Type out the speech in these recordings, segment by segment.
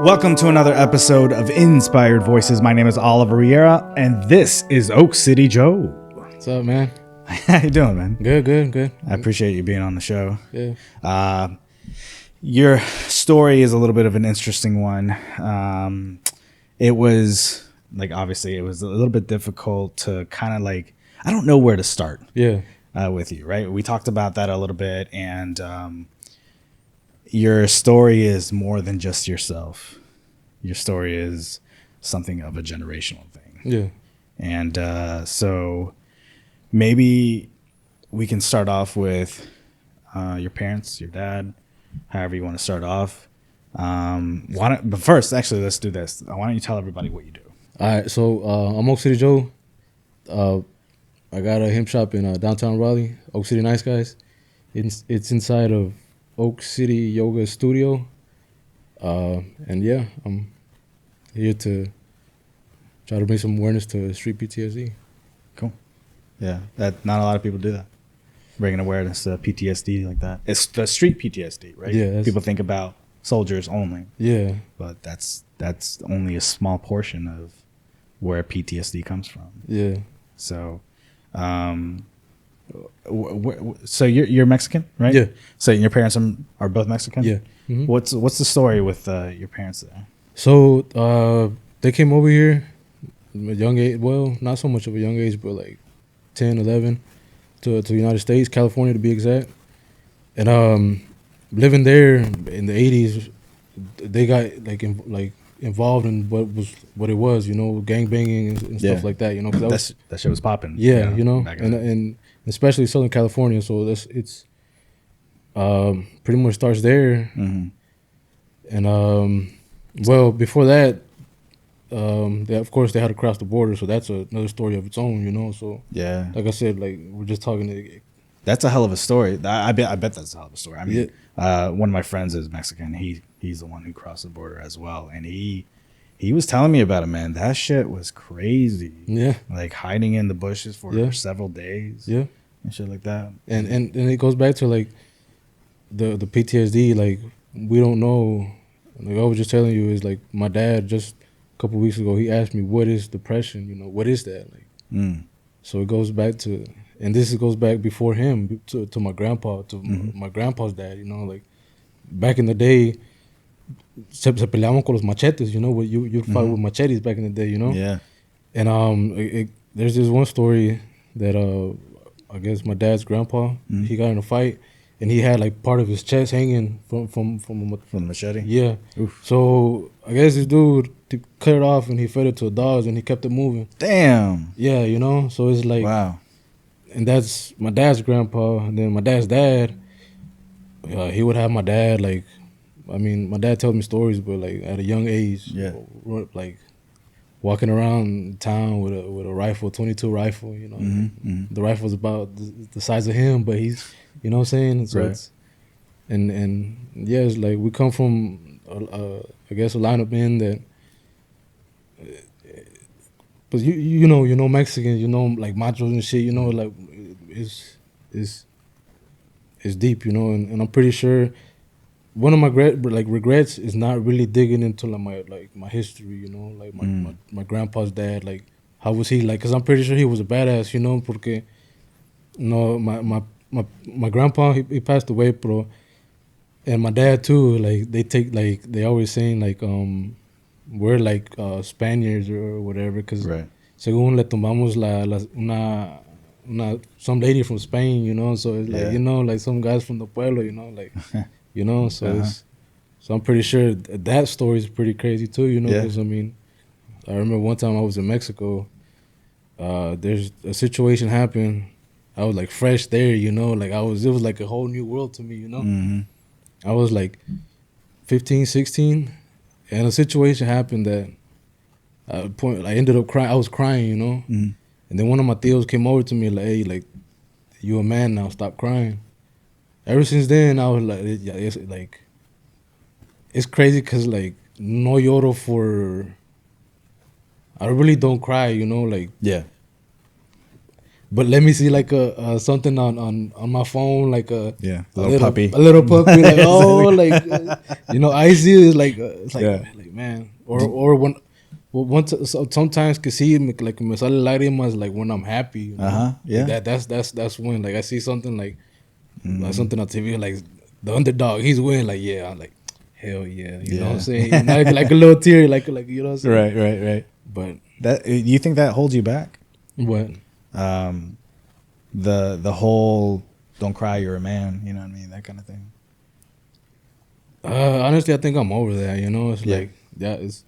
Welcome to another episode of Inspired Voices. My name is Oliver Riera, and this is Oak City Joe. What's up, man? How you doing, man? Good. I appreciate you being on the show. Yeah. Your story is a little bit of an interesting one. It was, obviously, it was a little bit difficult to kind of I don't know where to start. Yeah. With you, right? We talked about that a little bit, and your story is more than just yourself. Your story is something of a generational thing. Yeah. And so maybe we can start off with your parents, your dad, however you want to start off. But first, actually, let's do this. Why don't you tell everybody what you do? All right. So I'm Oak City Joe. I got a hemp shop in downtown Raleigh, Oak City Nice Guys. It's inside of Oak City Yoga Studio. And yeah, I'm here to try to bring some awareness to street PTSD. Cool. Yeah, that not a lot of people do that. Bringing awareness to PTSD like that. It's the street PTSD, right? Yeah. People think about soldiers only. Yeah. But that's only a small portion of where PTSD comes from. Yeah. So, so you're Mexican, right? Yeah. So your parents are both Mexican? Yeah. Mm-hmm. What's the story with your parents there? So they came over here at a young age. Well, not so much of a young age, but like 10, 11 to the United States, California to be exact. And living there in the 80s, they got involved in what it was, gang banging and stuff like that, That shit was popping. Yeah, and especially Southern California. So it's pretty much starts there. Mm-hmm. And well, before that, of course they had to cross the border, so that's another story of its own, So Yeah, like I said, we're just talking. That's a hell of a story. I bet that's a hell of a story. I mean, one of my friends is Mexican. He's the one who crossed the border as well, and he was telling me about it, man. That shit was crazy. Yeah, hiding in the bushes for several days. Yeah, and shit like that. And it goes back to the PTSD. We don't know. I was just telling you is my dad just a couple weeks ago he asked me what is depression. What is that So it goes back to. And this goes back before him to my grandpa, to my grandpa's dad, Back in the day, se peleaban con los machetes, you'd fight with machetes back in the day, Yeah. And there's this one story that I guess my dad's grandpa, he got in a fight, and he had part of his chest hanging from the machete. Yeah. Oof. So I guess this dude cut it off and he fed it to the dogs and he kept it moving. Damn. Yeah, So it's wow. And that's my dad's grandpa. And then my dad's dad, he would have my dad, my dad tells me stories, but, at a young age, walking around town with a rifle, 22 rifle, The rifle's about the size of him, but he's, you know what I'm saying? So right. And yeah, it's we come from, I guess, a lineup in that, but you know Mexicans, machos and shit, it's deep, and I'm pretty sure one of my regrets is not really digging into my history, my grandpa's dad, how was he because I'm pretty sure he was a badass, porque my grandpa he passed away, bro, and my dad too, they always saying we're Spaniards or whatever, because right. según le tomamos some lady from Spain, so it's some guys from the pueblo, so it's, so I'm pretty sure that story is pretty crazy too, because I remember one time I was in Mexico, there's a situation happened, I was fresh there, it was a whole new world to me, Mm-hmm. I was 15, 16, and a situation happened that I ended up crying. I was crying, Mm-hmm. And then one of my tios came over to me hey, you a man now, stop crying. Ever since then, I was it's crazy because no lloro for. I really don't cry, Yeah. But let me see like a something on my phone, like a little puppy, a little puppy, like oh, like you know, I see it, it's like like man, or when well, once sometimes can see like me sale lágrimas like when I'm happy, you know? Like that's when like I see something like something on TV like the underdog, he's winning, like yeah, I'm like hell yeah, you know what I'm saying, like a little tear, like you know what I'm saying, right. But that you think that holds you back? What? The whole don't cry, you're a man, you know what I mean, that kind of thing. Honestly, I think I'm over that. You know, it's like that is.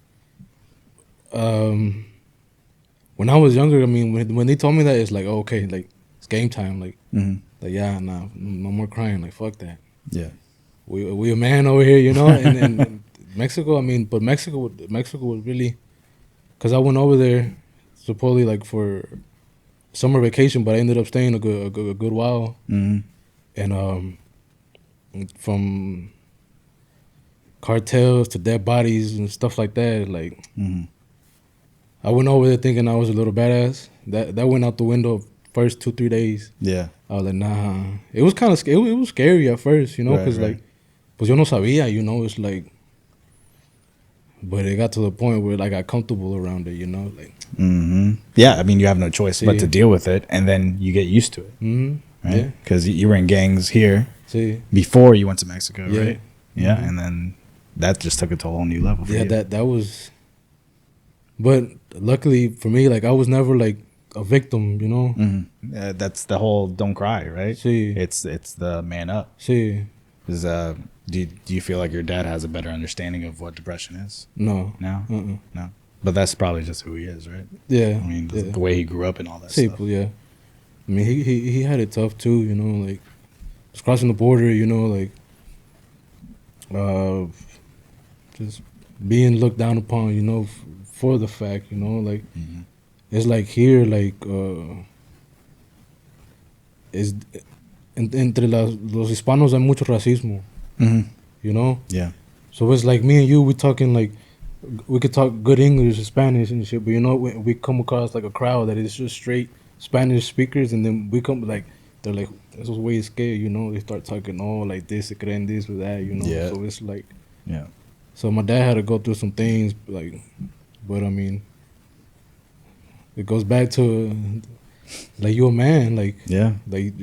When I was younger, I mean, when they told me that, it's like oh, okay, like it's game time, like like yeah, nah, no more crying, like fuck that. Yeah, we a man over here, you know, and Mexico, I mean, but Mexico was really, because I went over there supposedly like for summer vacation, but I ended up staying a good while, and from cartels to dead bodies and stuff like that, like I went over there thinking I was a little badass. That went out the window first 2-3 days. Yeah, I was like, nah. It was kind of it was scary at first, you know, because like, pues yo no sabía, you know. It's like, but it got to the point where like I got comfortable around it, you know, like. Yeah, I mean, you have no choice but to deal with it, and then you get used to it, right? Because you were in gangs here before you went to Mexico, right? Yeah, and then that just took it to a whole new level. For you. that was. But luckily for me, like I was never like a victim, you know. That's the whole don't cry, right? Sí. It's the man up. Sí. Is do you feel like your dad has a better understanding of what depression is? No. No. But that's probably just who he is, right? Yeah. I mean, the way he grew up and all that sí, stuff. Yeah. I mean, he had it tough too, you know, like just crossing the border, you know, like just being looked down upon, you know, for the fact, you know, like it's like here, like es entre los hispanos hay mucho racismo, you know. Yeah. So it's like me and you, we talking like we could talk good English, Spanish and shit, but you know, we come across like a crowd that is just straight Spanish speakers, and then we come like they're like this was way scared, you know. They start talking like this, se creen this or that, you know. Yeah. So it's like So my dad had to go through some things, like, but I mean, it goes back to like you a man, like like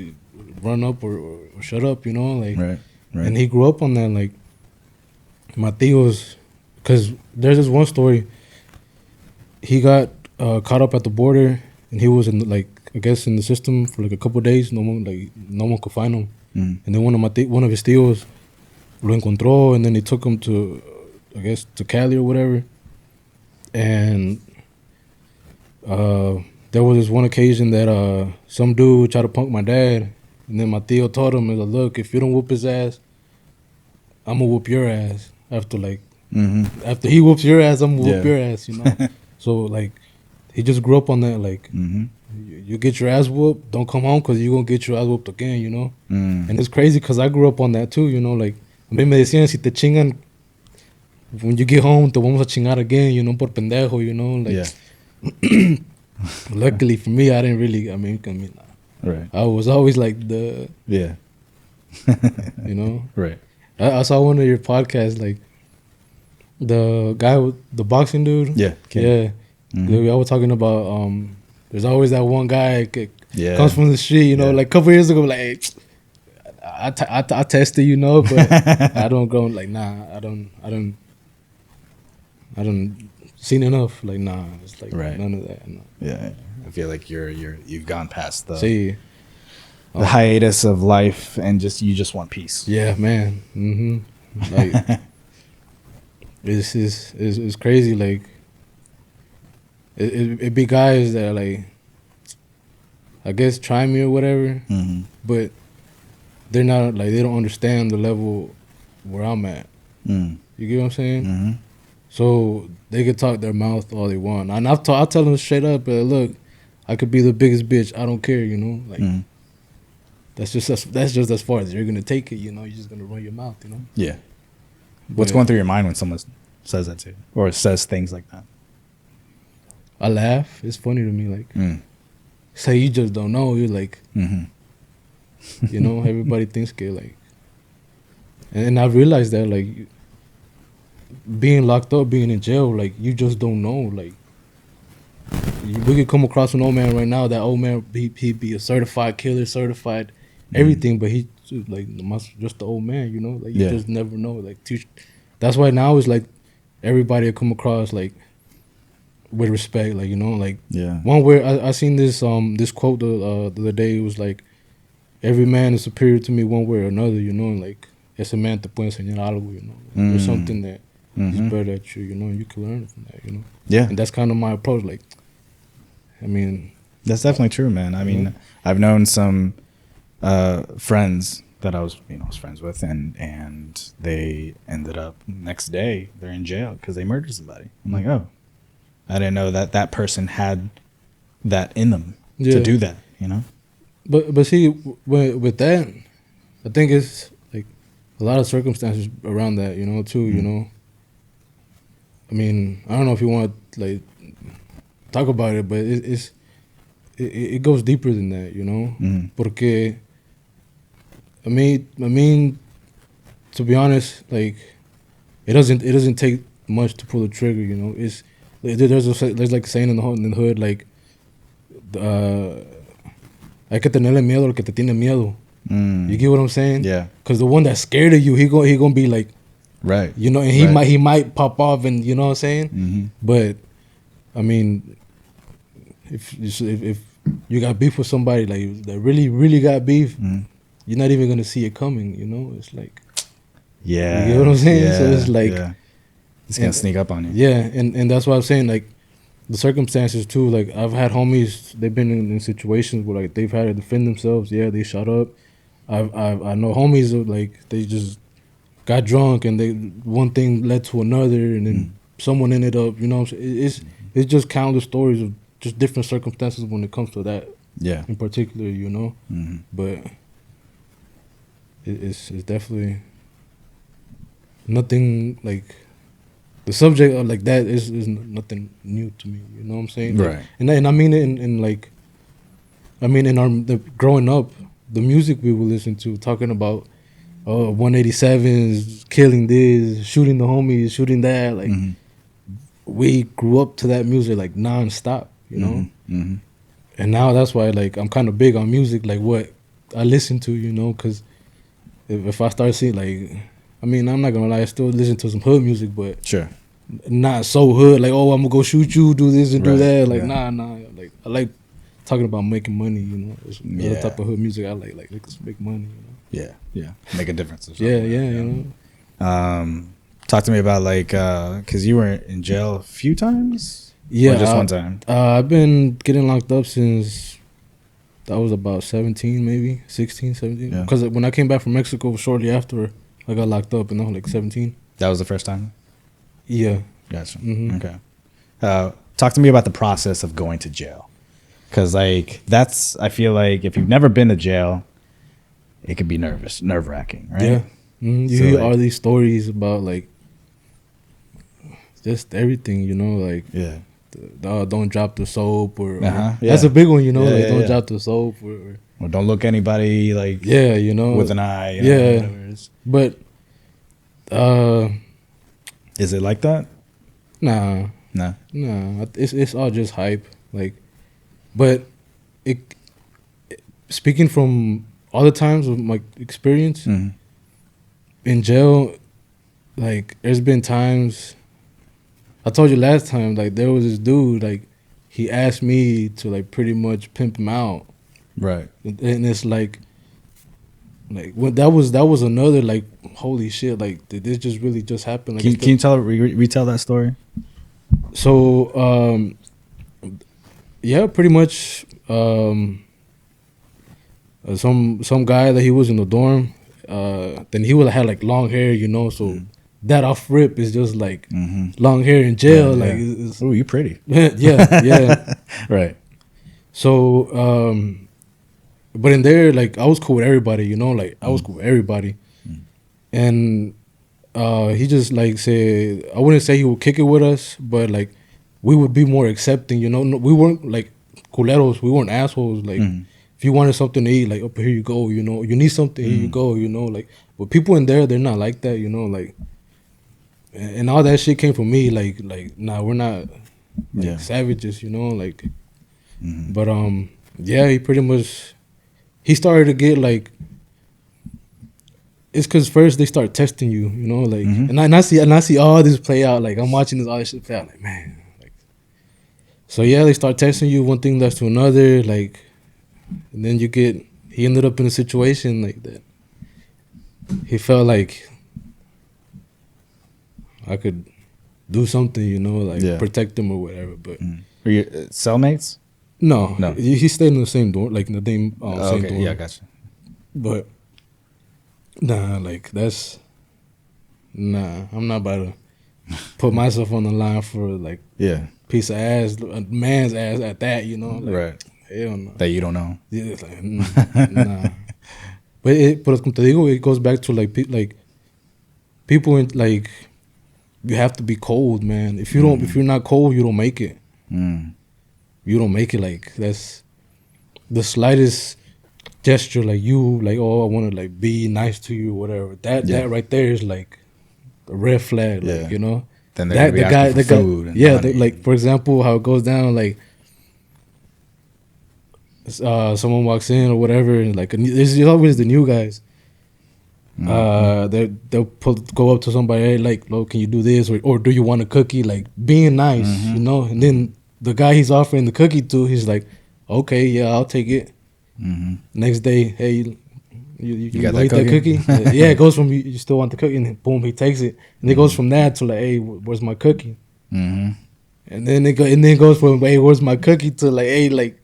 run up or shut up, you know, like right. And he grew up on that, like my tíos, because there's this one story. He got caught up at the border, and he was in like I guess in the system for like a couple of days. No one could find him, and then one of his tíos lo encontró, and then they took him to I guess to Cali or whatever, and there was this one occasion that some dude tried to punk my dad, and then my tío told him, look, if you don't whoop his ass, I'm gonna whoop your ass. After he whoops your ass, I'm gonna whoop your ass, you know. So like he just grew up on that, like you get your ass whooped, don't come home because you're gonna get your ass whooped again, you know. And it's crazy because I grew up on that too, you know. Like a mí me decían, si te chingan when you get home, te vamos a chingar again, you know, por pendejo, you know. Like luckily for me, I didn't really. I mean, right. I was always like the you know. Right. I saw one of your podcasts, like the guy with the boxing dude. Yeah. I was talking about there's always that one guy comes from the street, you know. Like a couple years ago, like hey, I tested, you know, but I don't go like I don't seen enough, like it's like none of that. No. Yeah, I feel like you've gone past the hiatus of life, and you just want peace. Yeah, man. Like it's crazy. Like it be guys that like I guess try me or whatever, but they're not like they don't understand the level where I'm at. You get what I'm saying? So they can talk their mouth all they want, and I'll tell them straight up, look, I could be the biggest bitch, I don't care, you know. Like that's just as far as you're gonna take it, you know. You're just gonna run your mouth, you know. Yeah. What's going through your mind when someone says that to you or says things like that? I laugh. It's funny to me, like say you just don't know. You're like, Mm-hmm. you know, everybody thinks que like, and I realized that like being locked up, being in jail, like you just don't know. Like we could come across an old man right now. That old man, he be a certified killer, certified everything, but he like just the old man. You know, like you Yeah. just never know. Like that's why now it's like everybody I come across like with respect. Like you know, like Yeah. one where I seen this this quote the other day. It was like, every man is superior to me one way or another, you know, and like ese man te puede enseñar algo, you know. Like, there's something that is better at you, you know, and you can learn from that, you know. Yeah. And that's kind of my approach. Like, I mean, That's definitely true, man. I mean, I've known some friends that I was friends with, and they ended up next day they're in jail because they murdered somebody. I'm like, oh, I didn't know that person had that in them to do that, you know. But see, with that, I think it's like a lot of circumstances around that, you know, too. You know, I mean, I don't know if you want to like talk about it, but it goes deeper than that, you know. Porque I mean, to be honest, like it doesn't take much to pull the trigger, you know. There's like a saying in the hood, like hay que tenerle miedo al que te tiene miedo. You get what I'm saying? Yeah. Because the one that's scared of you, he gonna be like, right, you know, and he might pop off, and you know what I'm saying. But I mean, if you got beef with somebody like that really got beef, you're not even gonna see it coming. You know, it's like, yeah, you get what I'm saying. Yeah, so it's like, it's gonna sneak up on you. Yeah, and that's why I'm saying like the circumstances too. Like I've had homies, they've been in situations where like they've had to defend themselves. Yeah, they shot up. I know homies who, like they just got drunk and they one thing led to another, and then someone ended up. You know, what I'm saying? It's just countless stories of just different circumstances when it comes to that. Yeah. In particular, you know, but it's definitely nothing like the subject of like that is nothing new to me. You know what I'm saying? Like, Right. and I mean it in like, I mean in our growing up, the music we would listen to talking about 187s, killing this, shooting the homies, shooting that. Like we grew up to that music like nonstop. You know. And now that's why like I'm kind of big on music, like what I listen to, you know, because if I start seeing like, I mean, I'm not gonna lie, I still listen to some hood music, but Sure. not so hood. Like, oh, I'm gonna go shoot you, do this and do Right, that. Like, yeah. nah. Like, I like talking about making money, you know. It's the type of hood music I like. Like, let's make money, you know. Yeah. Make a difference. Or Yeah, something you know. Talk to me about like, because you were in jail a few times. Yeah, or just one time. I've been getting locked up since I was about 17, maybe 16, 17. Yeah. Because when I came back from Mexico, shortly after I got locked up, and I was like 17. That was the first time. Yeah. Gotcha. Okay. Talk to me about the process of going to jail, because like I feel like if you've never been to jail, it could be nerve wracking, right? Yeah. You So, hear like, all these stories about like just everything, you know, like yeah. Don't drop the soap or Yeah. that's a big one, you know, Yeah, like yeah, don't yeah. drop the soap or Or don't look anybody like you know, with an eye. You yeah. know, whatever it is. But Is it like that? nah, it's all just hype, like. But speaking from all the times of my experience in jail, like there's been times. I told you last time, like there was this dude, like he asked me to like pretty much pimp him out, Right. and it's like when that was another like holy shit, like did this just really just happen? Like, Can you retell that story? So yeah, pretty much some guy that he was in the dorm, then he would have had like long hair, you know, so. That off rip is just like long hair in jail. Yeah, like, yeah. Oh, you pretty. yeah. Right. So, but in there, like I was cool with everybody, you know, like I was cool with everybody, and he just like said, I wouldn't say he would kick it with us, but like we would be more accepting, you know. No, we weren't like culeros. We weren't assholes. Like, if you wanted something to eat, like, here you go, you know. You need something, here you go, you know. Like, but people in there, they're not like that, you know. Like, and all that shit came from me. Like, nah, we're not like savages, you know. Like, but yeah, he pretty much he started to get like. It's because first they start testing you, you know, like, and I see all this play out. Like, I'm watching all this shit play out. Like, man, like, so yeah, they start testing you. One thing leads to another, like, and then he ended up in a situation like that. He felt like I could do something, you know, like protect him or whatever. But were you cellmates? No. He stayed in the same dorm, like in the same same dorm. Yeah, gotcha. But nah, like I'm not about to put myself on the line for like piece of ass, a man's ass at that, you know, like, right? Hell no. That you don't know. Yeah, it's like, nah. But como te digo, it goes back to like people in like you have to be cold, man. If you're not cold, you don't make it. You don't make it. Like, that's the slightest gesture, like you, like, oh, I want to like be nice to you, or whatever. That right there is like a red flag, like, you know. Then they're the guy, food. Like, for example, how it goes down, like someone walks in or whatever, and like there's always the new guys. They'll go up to somebody, hey, like, "Lo, can you do this?" or "Do you want a cookie?" Like, being nice, you know. And then the guy he's offering the cookie to, he's like, "Okay, yeah, I'll take it." Next day, hey, you got that cookie? Yeah, it goes from you still want the cookie, and boom, he takes it, and it goes from that to like, hey, where's my cookie? And then it goes from, hey, where's my cookie, to like, hey, like,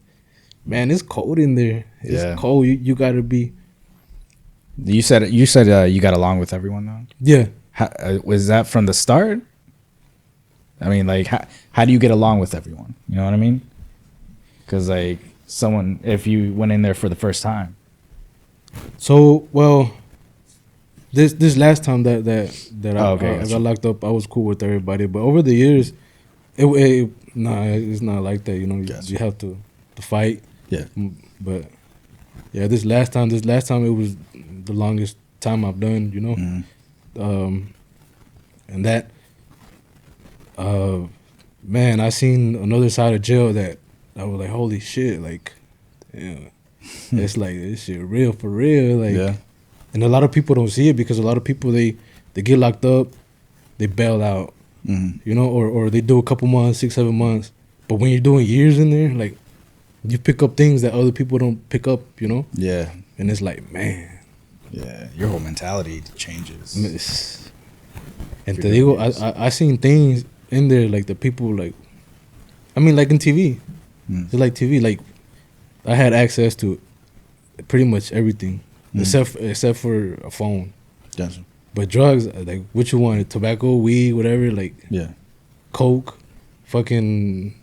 man, it's cold in there. It's cold. You gotta be. You said you got along with everyone though. Yeah. Was that from the start? I mean, like, how do you get along with everyone? You know what I mean? Because like if you went in there for the first time. So, well, this last time that I got locked up, I was cool with everybody. But over the years, it's not like that. You know, you have to fight. Yeah. But yeah, this last time it was the longest time I've done. You know, and that, man, I seen another side of jail that I was like, holy shit, like, yeah. It's like, this shit real for real, like, and a lot of people don't see it because a lot of people they get locked up, they bail out, you know, or they do a couple months, 6-7 months, but when you're doing years in there, like, you pick up things that other people don't pick up, you know. Yeah. And it's like, man, your whole mentality changes. And te digo, I seen things in there, like, the people, like, I mean, like in TV, it's like TV, like, I had access to pretty much everything except for a phone. Gotcha. But drugs, like, what you wanted, tobacco, weed, whatever, like, coke, fucking.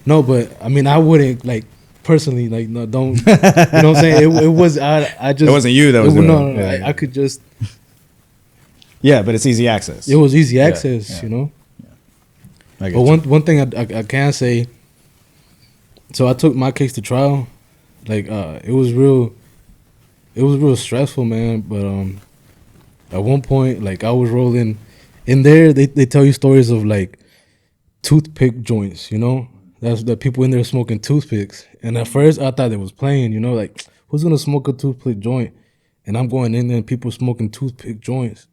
No, but I mean, I wouldn't, like, personally, like, no, don't. You know what I'm saying? It was I just. It wasn't you that was doing it. No. I could just. Yeah, but it's easy access. It was easy access, you know. But one thing I can say. So I took my case to trial, like, it was real stressful, man. But at one point, like, I was rolling in there. They tell you stories of like toothpick joints, you know. That's the people in there smoking toothpicks. And at first, I thought it was playing, you know, like, who's gonna smoke a toothpick joint? And I'm going in there and people smoking toothpick joints.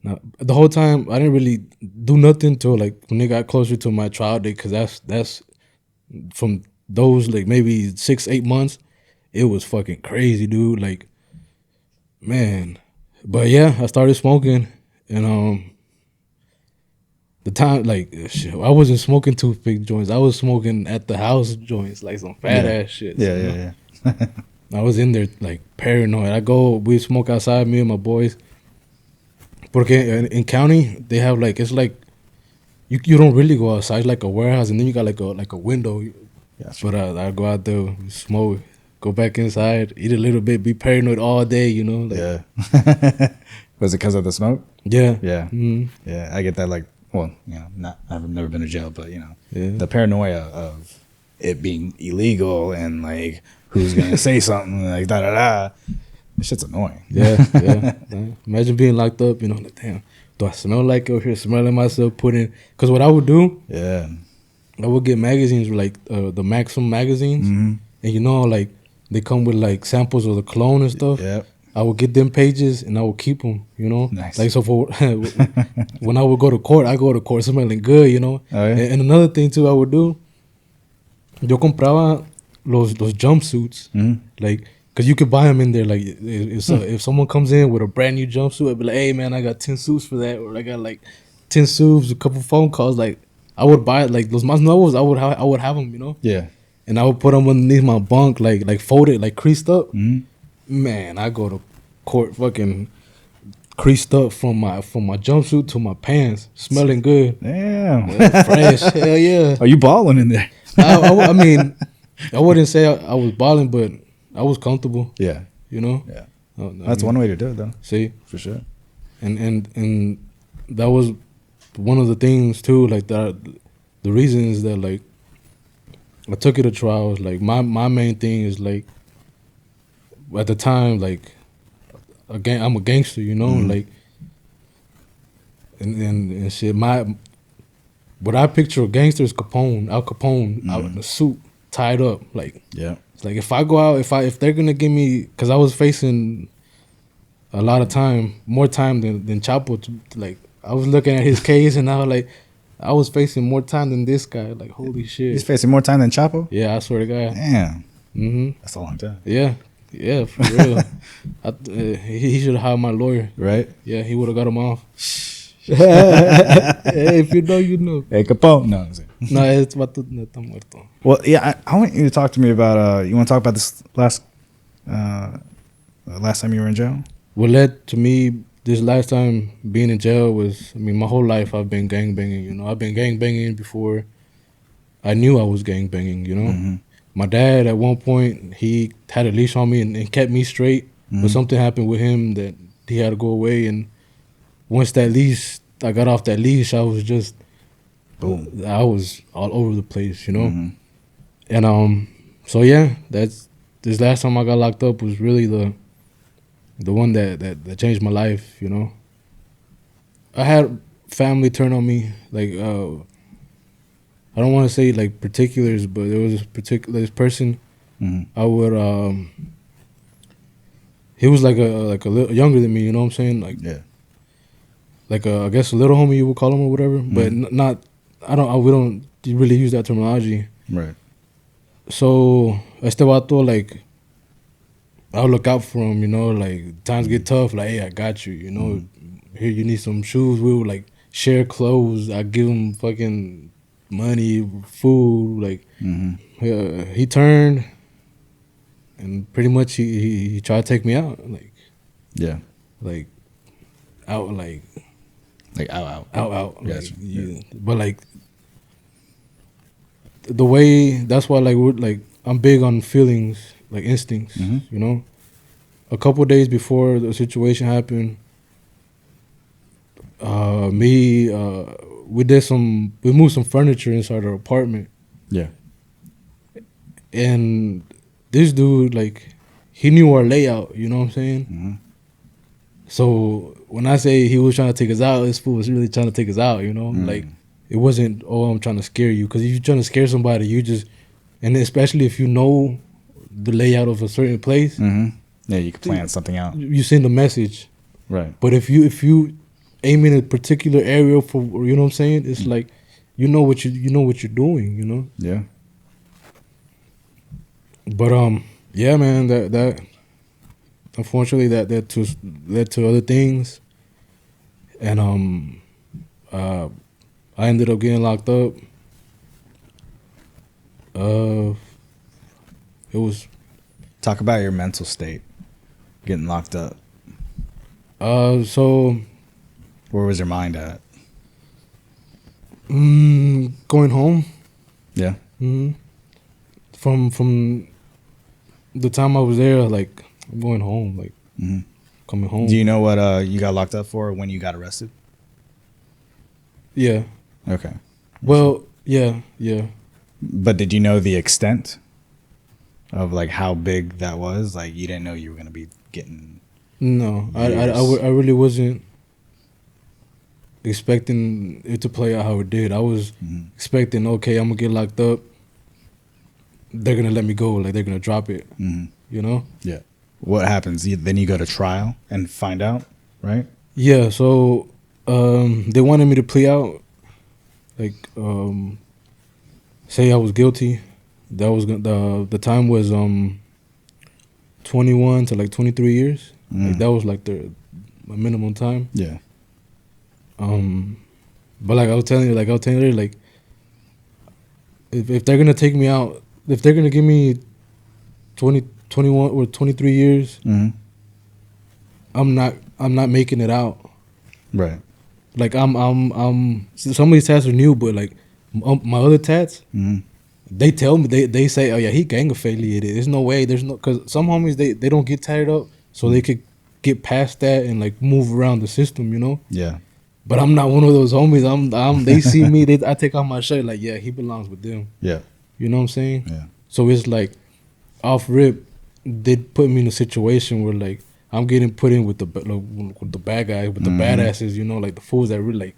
Now, the whole time I didn't really do nothing till like when they got closer to my trial date, because that's. From those, like, maybe 6-8 months, it was fucking crazy, dude. Like, man. But yeah, I started smoking, and the time, like, shit, I wasn't smoking toothpick joints. I was smoking at the house joints, like some fat ass shit. Yeah. I was in there like paranoid. We smoke outside, me and my boys. Porque in county they have like, it's like. You don't really go outside. It's like a warehouse, and then you got like a window. But I go out there, smoke, go back inside, eat a little bit, be paranoid all day, you know. Like, Was it because of the smoke? Yeah. Yeah. Yeah, I get that like well, not I've never been to jail, but Yeah. the paranoia of it being illegal and like who's gonna say something like da da da. This shit's annoying. Yeah. Imagine being locked up, like, damn, do I smell like over here smelling myself putting? Because what I would do, Yeah. I would get magazines like the Maxim magazines, and like they come with like samples of the cologne and stuff. Yep. I would get them pages and I would keep them, Nice. Like, so for when I would go to court, I go to court smelling good, Oh, yeah? And another thing too I would do, yo compraba los jumpsuits, like, because you could buy them in there. Like, if someone comes in with a brand new jumpsuit, I'd be like, hey, man, I got 10 suits for that. Or I got like 10 suits, a couple phone calls. Like, I would buy it. Like, those más nuevos, I would have them, Yeah. And I would put them underneath my bunk, like folded, like creased up. Man, I go to court fucking creased up from my jumpsuit to my pants, smelling good. Damn. Fresh. Hell yeah. Are you balling in there? I mean, I wouldn't say I was balling, but I was comfortable. Yeah. Yeah. That's one way to do it, though. See, For sure. and that was one of the things too. Like that, the reason is that like I took it to trials. Like my main thing is like at the time, like I'm a gangster, like and shit. What I picture a gangster is Al Capone, out in a suit, tied up, like. Yeah. It's like if I go out, if they're gonna give me, because I was facing a lot of time, more time than Chapo. Like I was looking at his case, and I was facing more time than this guy. Like holy shit, He's facing more time than Chapo? yeah, I swear to God. Damn. That's a long time. Yeah, for real. He should have hired my lawyer. Right? Yeah, he would have got him off. Hey, if you know, you know. Hey, Capone. No, I'm saying. No, it's vato está muerto. Well, yeah, I want you to talk to me about. You want to talk about this last time you were in jail? What led to me this last time being in jail was, I mean, my whole life I've been gangbanging. I've been gangbanging before I knew I was gangbanging. My dad at one point, he had a leash on me and kept me straight, but something happened with him that he had to go away. And once I got off that leash, I was just, boom, I was all over the place, And so yeah, this last time I got locked up was really the one that changed my life, I had family turn on me, like I don't want to say like particulars, but there was this person. I would he was like a little younger than me, you know what I'm saying? Like Yeah. Like I guess a little homie you would call him or whatever, but not. We don't really use that terminology. Right. So este vato, like, I'll look out for him, like times get tough, like, hey, I got you, here you need some shoes. We would like share clothes. I give him fucking money, food, like. He turned, and pretty much he tried to take me out, like. Yeah. Like, out, like. Like out. Out. Yeah, Like, yeah. But like the way, that's why like I'm big on feelings, like instincts, A couple of days before the situation happened, we moved some furniture inside our apartment. Yeah. And this dude, like, he knew our layout, you know what I'm saying? So when I say he was trying to take us out, this fool was really trying to take us out, Like, it wasn't, I'm trying to scare you. Because if you're trying to scare somebody, and especially if you know the layout of a certain place. Yeah, you can plan something out. You send a message. Right. But if you aim in a particular area for, you know what I'm saying? It's like, you know what you're doing, Yeah. But yeah, man, that unfortunately that led to other things, and I ended up getting locked up. It was. Talk about your mental state, getting locked up. So. Where was your mind at? Going home. Yeah. From the time I was there, like, I'm going home, like, coming home. Do you know what you got locked up for when you got arrested? Yeah. Okay. Well, yeah, yeah. But did you know the extent of like how big that was? Like you didn't know you were gonna be getting No, years. I really wasn't expecting it to play out how it did. I was Mhm. expecting, okay, I'm gonna get locked up. They're gonna let me go. Like they're gonna drop it. Mhm. You know? Yeah. What happens? Then you go to trial and find out, right? Yeah. So they wanted me to plea out. Like say I was guilty. That was the time was 21 to like 23 years. Like that was like the my minimum time. Yeah. But like I was telling you, like if they're gonna take me out, if they're gonna give me 20, 21 or 23 years, Mhm. I'm not making it out. Right. Like some of these tats are new, but like my other tats, Mhm. they tell me they say, oh yeah, he gang affiliated. There's no way. There's no, because some homies they don't get tatted up, so they could get past that and like move around the system, you know. Yeah. But I'm not one of those homies. They see me, I take off my shirt like, yeah, he belongs with them. Yeah. You know what I'm saying? Yeah. So it's like off rip, they put me in a situation where like I'm getting put in with the bad guys, with the badasses, you know, like the fools that really like,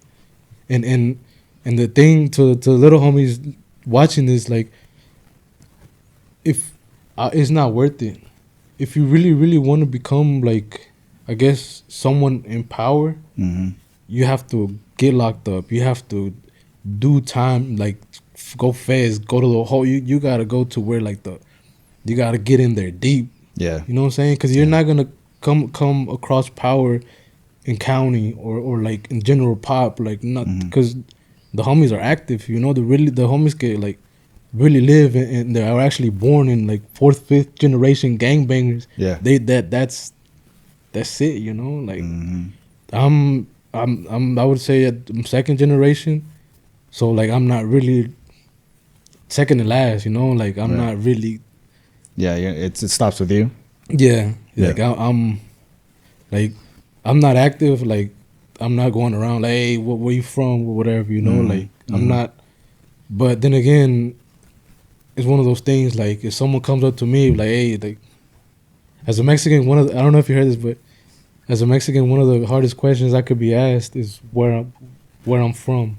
and the thing to little homies watching this, like, if it's not worth it. If you really want to become like, I guess, someone in power, Mhm. you have to get locked up. You have to do time, like go fast, go to the hole. You gotta go to where like you gotta get in there deep. Yeah. You know what I'm saying? Because you're Yeah. not gonna come across power in county or like in general pop, like not because the homies are active. You know, the homies get like really live and they are actually born in like fourth, fifth generation gangbangers. Yeah. That's it. You know, like Mhm. I would say I'm second generation, so like I'm not really second to last. You know, like I'm Right. not really. Yeah. It stops with you. Yeah, Yeah. like I'm like I'm not active. Like I'm not going around like, hey, where you from or whatever. You know, like I'm not. But then again, it's one of those things. Like if someone comes up to me like, hey, like as a Mexican, I don't know if you heard this, but as a Mexican, one of the hardest questions I could be asked is where I'm from.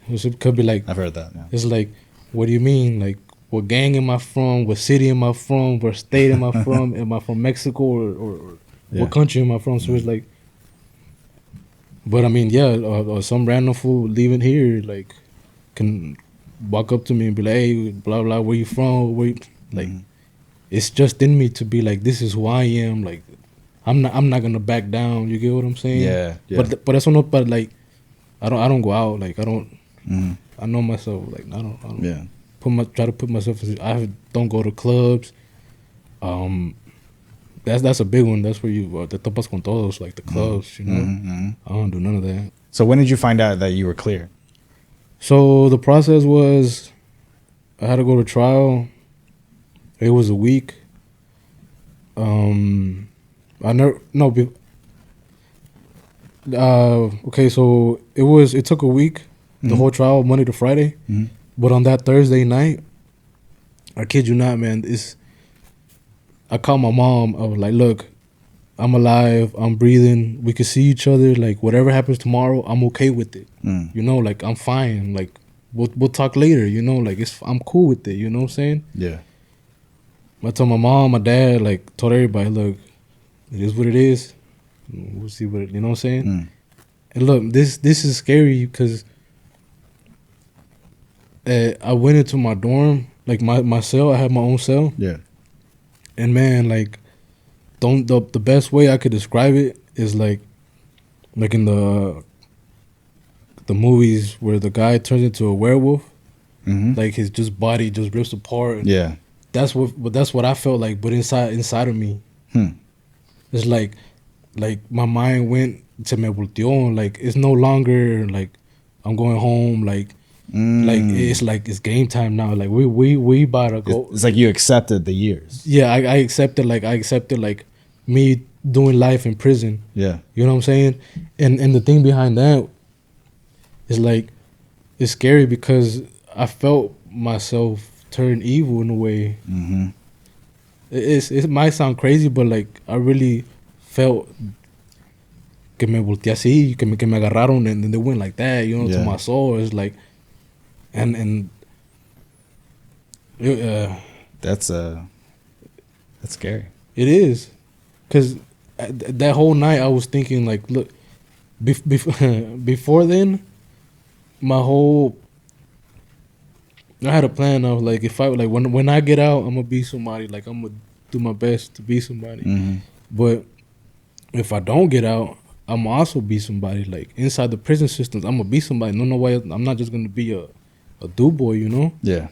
Which it could be like, I've heard that. Yeah. it's like, what do you mean? Like, what gang am I from? What city am I from? What state am I from? Am I from Mexico or Yeah. what country am I from? So it's like, but I mean, yeah, or some random fool leaving here, like, can walk up to me and be like, hey, blah, blah, where you from? Like, it's just in me to be like, this is who I am. Like, I'm not gonna back down. You get what I'm saying? Yeah. Yeah. But that's not. But like, I don't go out. Like, I don't. I know myself. Like, I don't. Yeah. Try to put myself. I don't go to clubs. That's a big one. That's where you te topas con todos, like the clubs. You know, I don't do none of that. So when did you find out that you were clear? So the process was, I had to go to trial. It was a week. I never no. Okay, so it took a week, the whole trial, Monday to Friday. But on that Thursday night, I kid you not, man, I called my mom. I was like, look, I'm alive, I'm breathing, we can see each other. Like, whatever happens tomorrow, I'm okay with it. You know, like, I'm fine. Like, we'll talk later, you know, like, I'm cool with it, you know what I'm saying? Yeah. I told my mom, my dad, like, told everybody, look, it is what it is. We'll see what you know what I'm saying? And look, this is scary because I went into my dorm, like my cell. I had my own cell. Yeah. And man, like, the best way I could describe it is like in the movies where the guy turns into a werewolf, like his just body just rips apart. Yeah. That's what I felt like. But inside of me, it's like my mind went to me volteó. Like, it's no longer like I'm going home. Like it's game time now. Like we about to go. It's like you accepted the years. Yeah, I accepted like me doing life in prison. Yeah. You know what I'm saying? And the thing behind that, it's like it's scary because I felt myself turn evil in a way. Mm-hmm. It might sound crazy, but like I really felt que me volteé así, que me agarraron, and then they went like that, you know, to Yeah. my soul. It's like, and it, That's scary. it is, cause that whole night I was thinking like, look, before then, my whole I had a plan of like if I like when I get out, I'm gonna be somebody. Like I'm gonna do my best to be somebody. Mm-hmm. But if I don't get out, I'm also be somebody. Like inside the prison systems, I'm gonna be somebody. No way. I'm not just gonna be a do boy, you know. Yeah.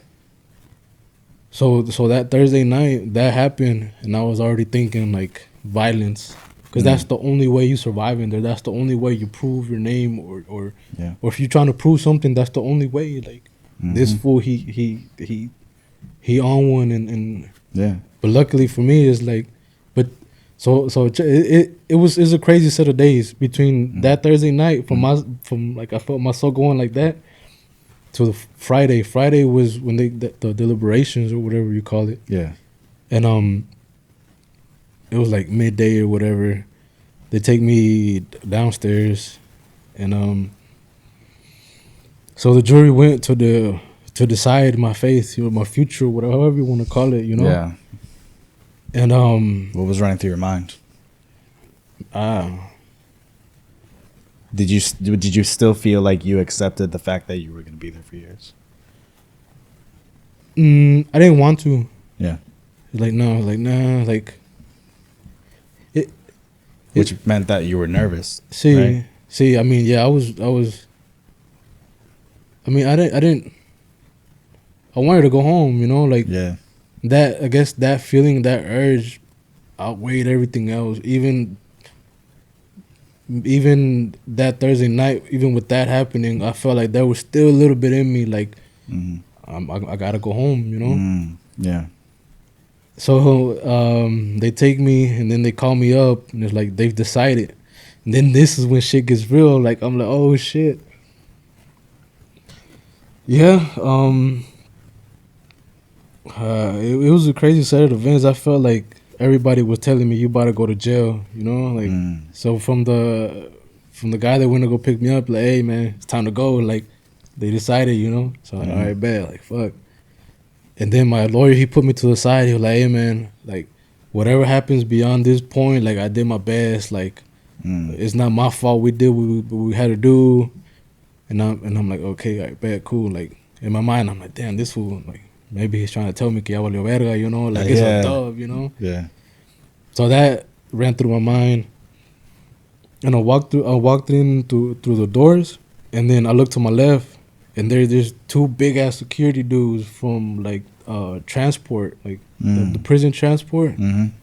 So that Thursday night that happened, and I was already thinking like violence, because that's the only way you survive in there. That's the only way you prove your name, or Yeah. or if you're trying to prove something, that's the only way. Like this fool, he on one, and Yeah. but luckily for me, it's like, but so it was a crazy set of days between that Thursday night from like I felt my soul going like that to the Friday. Friday was when the deliberations or whatever you call it, Yeah. and it was like midday or whatever. They take me downstairs, and so the jury went to decide my faith, you know, my future, whatever, however you want to call it, you know. Yeah. And What was running through your mind? Did you still feel like you accepted the fact that you were going to be there for years? I didn't want to. Yeah. Like no, like nah, like it. Which meant that you were nervous. See, right? see. I mean, yeah, I was. I mean, I didn't. I wanted to go home, you know, like Yeah. that. I guess that feeling, that urge, outweighed everything else. Even that Thursday night, even with that happening, I felt like there was still a little bit in me, like I gotta go home, you know. Yeah. So they take me and then they call me up and it's like they've decided. And then this is when shit gets real. Like I'm like, oh shit. Yeah. It was a crazy set of events. I felt like everybody was telling me you about to go to jail. You know, like so from the guy that went to go pick me up, like, hey man, it's time to go. Like they decided, you know. So like, all right, bet. Like fuck. And then my lawyer, he put me to the side. He was like, hey, man, like, whatever happens beyond this point, like, I did my best. Like, it's not my fault. We did what we had to do. And I'm like, okay, I bet, cool. Like, in my mind, I'm like, damn, this fool, like, maybe he's trying to tell me que ya valió verga, you know? Like, it's a dub, you know? Yeah. So that ran through my mind. And I walked in through the doors. And then I looked to my left. And there's two big ass security dudes from like transport, like the prison transport.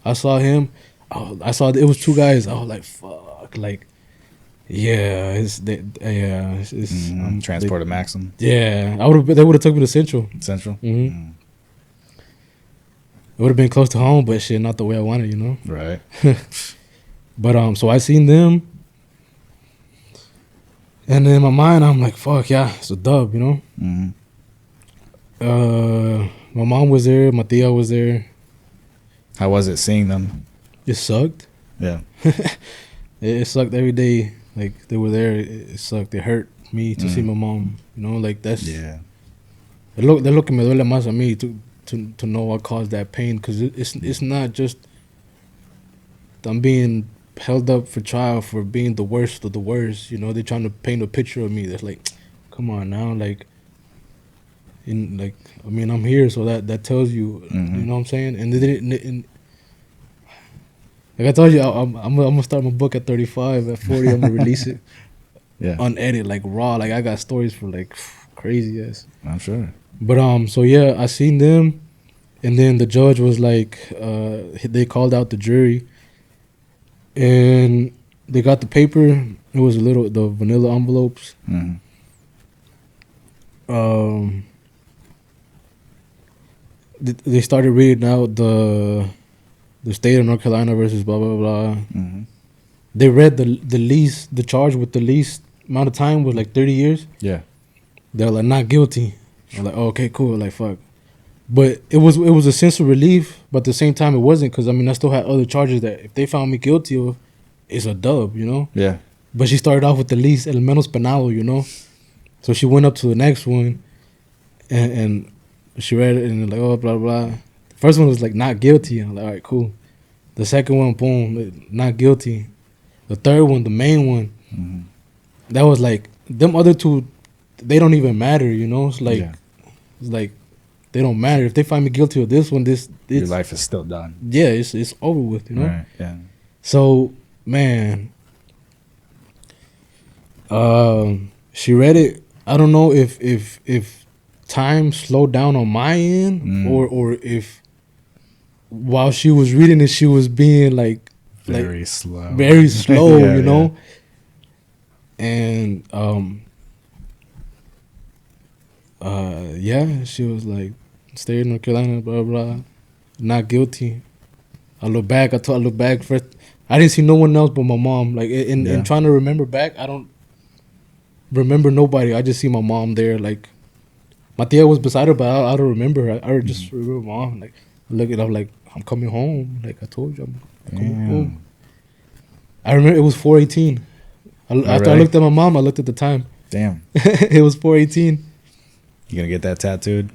I saw him. I saw it was two guys. I was like, fuck, like, yeah, it's Transport at Maxim. Yeah, they would have took me to Central. Mm-hmm. It would have been close to home, but shit, not the way I wanted, you know. Right. But so I seen them. And then in my mind, I'm like, fuck, yeah, it's a dub, you know? My mom was there. My tia was there. How was it seeing them? It sucked. Yeah. It sucked every day. Like, they were there. It sucked. It hurt me to see my mom. You know, like, that's... Yeah. Es lo que me duele más a mí, to know what caused that pain. Because it's not just... I'm being held up for trial for being the worst of the worst. You know, they're trying to paint a picture of me that's like, come on now, like, I mean, I'm here, so that tells you, you know what I'm saying? And they didn't, like I told you, I'm gonna start my book at 35. At 40, I'm gonna release it, unedited, like raw. Like I got stories for like crazy ass. I'm sure. But so yeah, I seen them, and then the judge was like, they called out the jury. And they got the paper. It was the vanilla envelopes. They started reading out the state of North Carolina versus blah blah blah. They read the least, the charge with the least amount of time was like 30 years. Yeah. They were like, not guilty. I'm like, oh, okay, cool. Like, fuck. But it was a sense of relief, but at the same time, it wasn't, because I mean, I still had other charges that if they found me guilty of, it's a dub, you know. Yeah. But she started off with the least, el menos penado, you know. So she went up to the next one, and she read it and like, oh, blah blah. The first one was like, not guilty. I'm like, all right, cool. The second one, boom, not guilty. The third one, the main one, that was like, them other two, they don't even matter, you know. It's like, it's like, they don't matter. If they find me guilty of this one, your life is still done. Yeah, it's over with, you know. Right. Yeah. So, man, she read it. I don't know if time slowed down on my end, or if while she was reading it, she was being like very slow, yeah, you know. And yeah, she was like, state of North Carolina, blah blah, not guilty. I look back first. I didn't see no one else but my mom. Like in trying to remember back, I don't remember nobody. I just see my mom there. Like my tia was beside her, but I don't remember her. I just remember mom. Like look it up. Like I'm coming home. Like I told you, I'm coming home. I remember it was 4:18. After I looked at my mom, I looked at the time. Damn. It was 4:18. You gonna get that tattooed?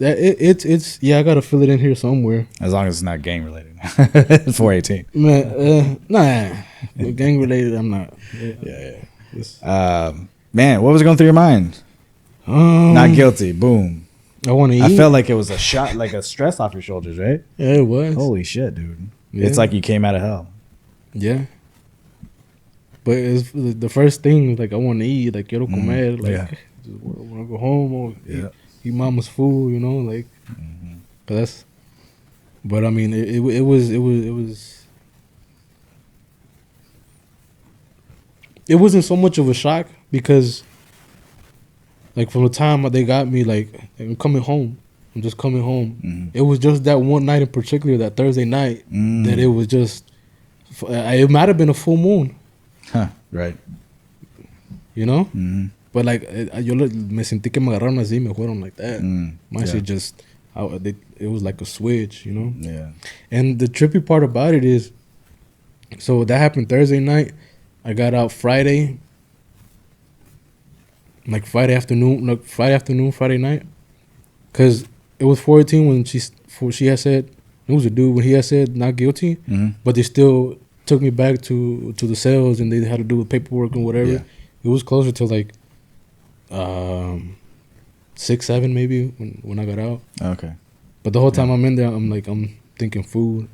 It's yeah, I gotta fill it in here somewhere. As long as it's not gang related. 4:18. Man, nah, gang related. I'm not. Yeah. Man, what was going through your mind? Not guilty. Boom. I want to eat. I felt like it was a shot, like a stress off your shoulders, right? Yeah, it was. Holy shit, dude! Yeah. It's like you came out of hell. Yeah. But it's the first thing, like I want to eat, like quiero comer, like just want to go home or eat mama's food, you know, like. But that's. But I mean, it was. It wasn't so much of a shock because, like, from the time they got me, like I'm coming home. I'm just coming home. It was just that one night in particular, that Thursday night, that it was just. It might have been a full moon. Huh, right. You know? But like, yo me sentí que me agarraron así, me fueron like that. My shit just, it was like a switch, you know? Yeah. And the trippy part about it is, so that happened Thursday night. I got out Friday, like Friday afternoon, Friday night. Because it was 4:18 when she had said, it was a dude, when he had said not guilty, but they still took me back to the cells and they had to do the paperwork and whatever. It was closer to like 6, 7 maybe when I got out. Okay. But the whole time I'm in there, I'm thinking food.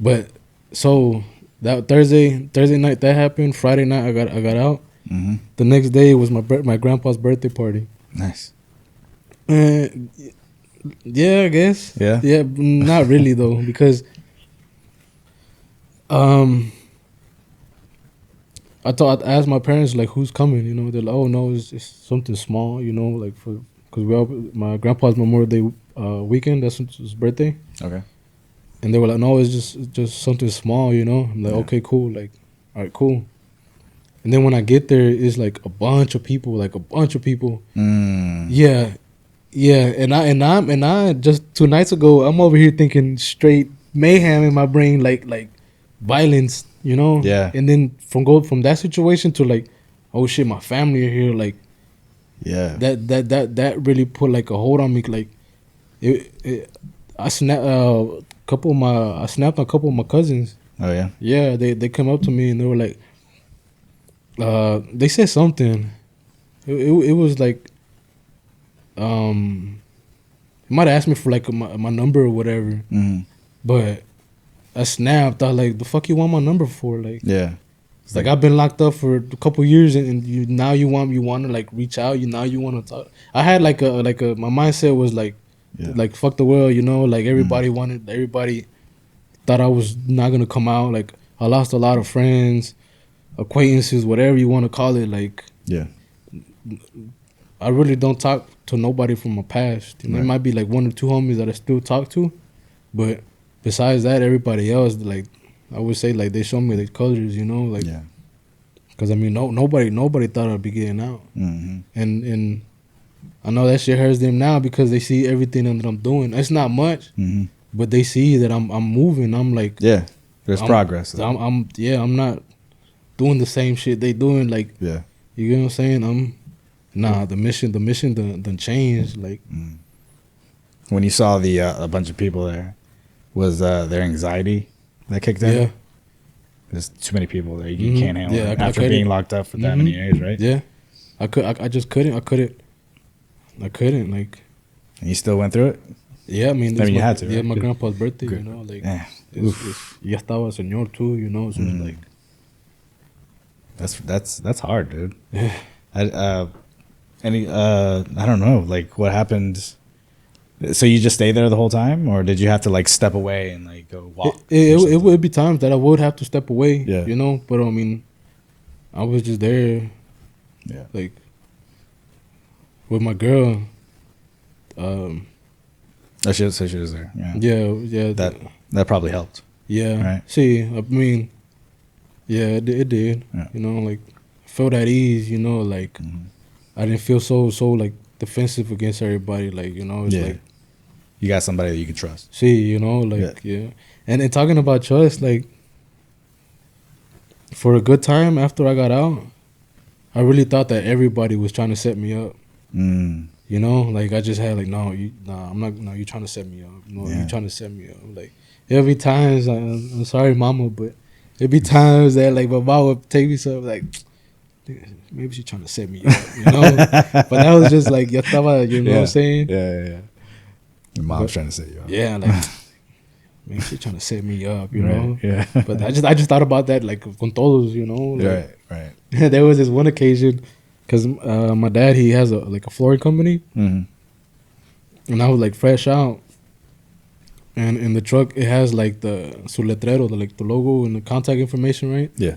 But so that Thursday night that happened. Friday night I got out. The next day was my grandpa's birthday party. Nice. Yeah, I guess. Yeah. Yeah, not really though, because I asked my parents like who's coming, you know. They're like, oh no, it's something small, you know, like because my grandpa's Memorial Day weekend, that's his birthday. Okay. And they were like, no, it's just something small, you know. I'm like, okay, cool, like, all right, cool. And then when I get there, it's like a bunch of people. Yeah, and I just 2 nights ago, I'm over here thinking straight mayhem in my brain, like violence, you know. Yeah. And then from that situation to like, oh shit, my family are here, like. Yeah. That really put like a hold on me, like. I snapped on a couple of my cousins. Oh yeah. Yeah, they come up to me and they were like, they said something. It was like, he might have asked me for like my number or whatever. But I snapped. I was like, the fuck you want my number for? Like, yeah. It's like I've been locked up for a couple years and you want to like reach out. You want to talk. I had like a my mindset was like, like fuck the world, you know. Like everybody thought I was not gonna come out. Like I lost a lot of friends, acquaintances, whatever you want to call it. Like I really don't talk to nobody from my past. There might be like 1 or 2 homies that I still talk to, but besides that, everybody else, like I would say, like they show me the colors, you know. Like Because I mean, nobody thought I'd be getting out, Mm-hmm. and I know that shit hurts them now because they see everything that I'm doing. It's not much, Mm-hmm. but they see that I'm moving. I'm like, Yeah, there's progress. I'm not doing the same shit they doing. Like, Yeah. you get what I'm saying? The mission done changed. Like, When you saw the a bunch of people there, was their anxiety that kicked in? yeah, There's too many people there. You can't handle yeah, it I after couldn't. being locked up for that many years, right? Yeah, I just couldn't. I couldn't. Like, And you still went through it. yeah, I mean, You had to. Yeah, Right? my grandpa's birthday. You know, like, Yeah. ya estaba señor too. You know, so it's like, That's hard, dude. I don't know, like what happened. So you just stayed there the whole time, or did you have to like step away and like go walk? It would be times that I would have to step away. Yeah. You know, but I mean, I was just there. Yeah. Like, with my girl. So she was there. Yeah. Yeah. That probably helped. Yeah. Right. See, I mean, yeah, it did. Yeah. You know, like, I felt at ease. You know, like, I didn't feel so like defensive against everybody. Like, you know, it's like, you got somebody that you can trust. see, you know, like, yeah. And talking about trust, like, for a good time after I got out, I really thought that everybody was trying to set me up. You know, like, I just had like, I'm not. No, you're trying to set me up. No, Yeah. you're trying to set me up. Like, there'll be times. I'm sorry, mama, but there'd be times that like my mom would take me something like, maybe she's trying to set me up. You know, but that was just like, ya estaba, you know what I'm saying? Yeah. Your mom's trying to set you up. Yeah, like, maybe she's trying to set me up. You know? Yeah. But I just thought about that like con todos. You know? Like, Right. there was this one occasion. Because my dad, he has a flooring company. Mm-hmm. And I was like fresh out. And in the truck, it has like su letrero, the logo and the contact information, right? Yeah.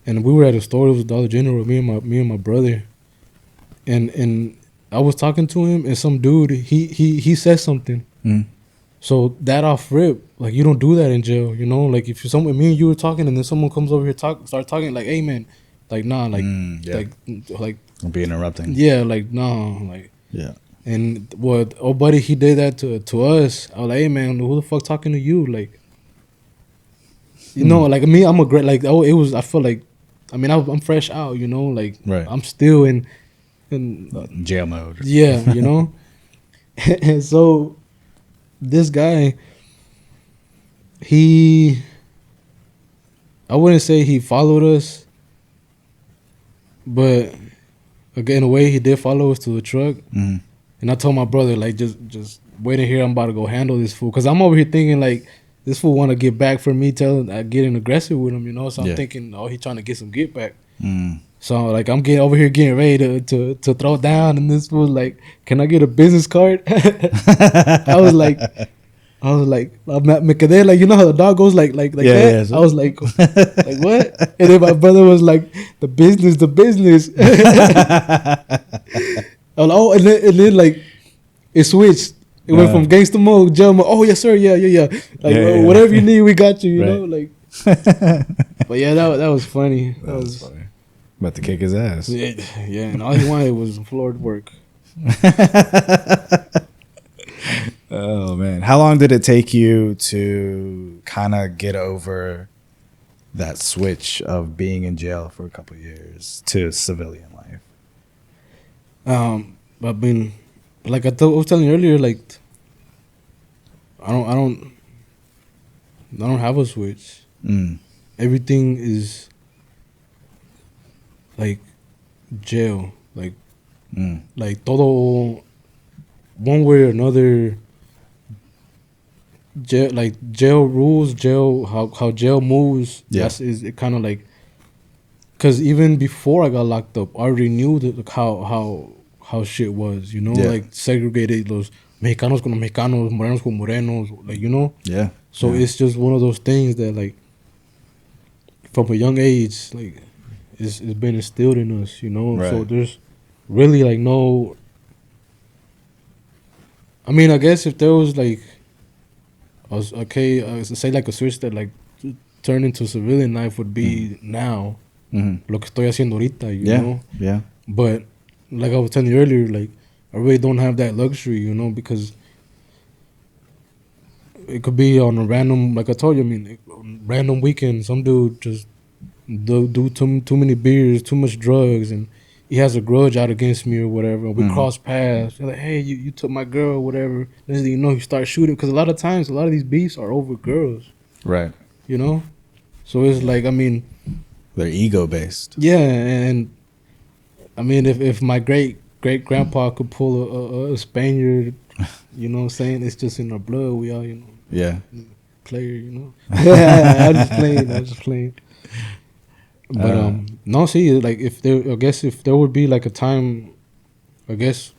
And we were at a store, it was Dollar General, me and my brother. And I was talking to him, and some dude, he said something. So that off rip, like, you don't do that in jail, you know? Like, if me and you were talking, and then someone comes over here start talking, like, hey man, like, nah, like, like Don't be interrupting. yeah, like, no, like, Yeah. and what old buddy, he did that to us. I was like, hey man, who the fuck talking to you? Like, you know, like me, I'm a great, like, oh, it was, I feel like, I mean, I'm fresh out, you know, like, Right. I'm still in Jail mode. yeah, you know. And so this guy, I wouldn't say he followed us, but again, in a way, he did follow us to the truck. Mm-hmm. And I told my brother, like, just wait in here. I'm about to go handle this fool. Because I'm over here thinking, like, this fool want to get back for me getting aggressive with him, you know? So I'm thinking, oh, he trying to get some get back. So, like, I'm getting ready to throw down. And this fool, like, can I get a business card? I was like, me quedé, like, you know how the dog goes like that? Yeah, so. I was like what? And then my brother was like, the business. I was like, oh, and then like, it switched. It went from gangster mode, jail mode. Oh, yes, sir. Yeah. Like, whatever you need, we got you, you know? Like, but yeah, that was funny. That was funny. About to kick his ass. Yeah, and all he wanted was floor work. Oh man, how long did it take you to kind of get over that switch of being in jail for a couple of years to civilian life? I mean, like I was telling you earlier, like, I don't have a switch. Everything is like jail, like todo, one way or another. Jail rules, how jail moves. Yeah. Is it kind of like, because even before I got locked up, I already knew that how shit was, you know, like segregated los mexicanos con los mexicanos, morenos con morenos, like, you know. Yeah. So it's just one of those things that, like, from a young age, like, it's been instilled in us, you know. Right. So there's really like no. I mean, I guess if there was like, say like a switch that like turned into civilian life would be now, lo que estoy haciendo ahorita, you Yeah. know? Yeah. But like I was telling you earlier, like I really don't have that luxury, you know, because it could be on a random, like I told you, I mean, on random weekend, some dude just do too many beers, too much drugs, and he has a grudge out against me or whatever. And we cross paths. You're like, hey, you took my girl, or whatever. Next thing you know, you start shooting because a lot of times, a lot of these beefs are over girls, Right. you know. So it's like, I mean, They're ego based. yeah, and I mean, if my great grandpa could pull a Spaniard, you know what I'm saying? It's just in our blood. We all, you know, Yeah. player, you know. I'm just playing. I'm just playing. But no, see, like if there, I guess if there would be like a time, I guess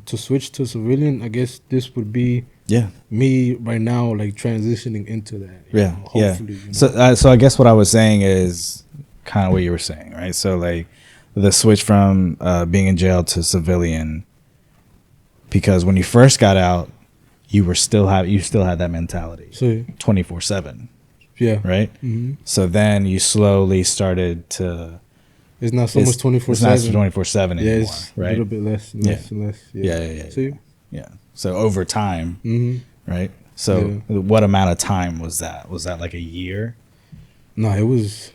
to switch to civilian, I guess this would be Yeah. me right now, like transitioning into that. Yeah. Hopefully. Yeah. You know? So I guess what I was saying is kind of what you were saying, right? So like the switch from being in jail to civilian, because when you first got out, you still had that mentality, So 24/7, yeah, right? Mm-hmm. So then you slowly started to. It's not so much 24/7. It's not 24/7 Yeah, anymore, it's right? a little bit less, and less, and less. Yeah. See. Yeah. So over time, right? So Yeah. what amount of time was that? Was that like a year? No, it was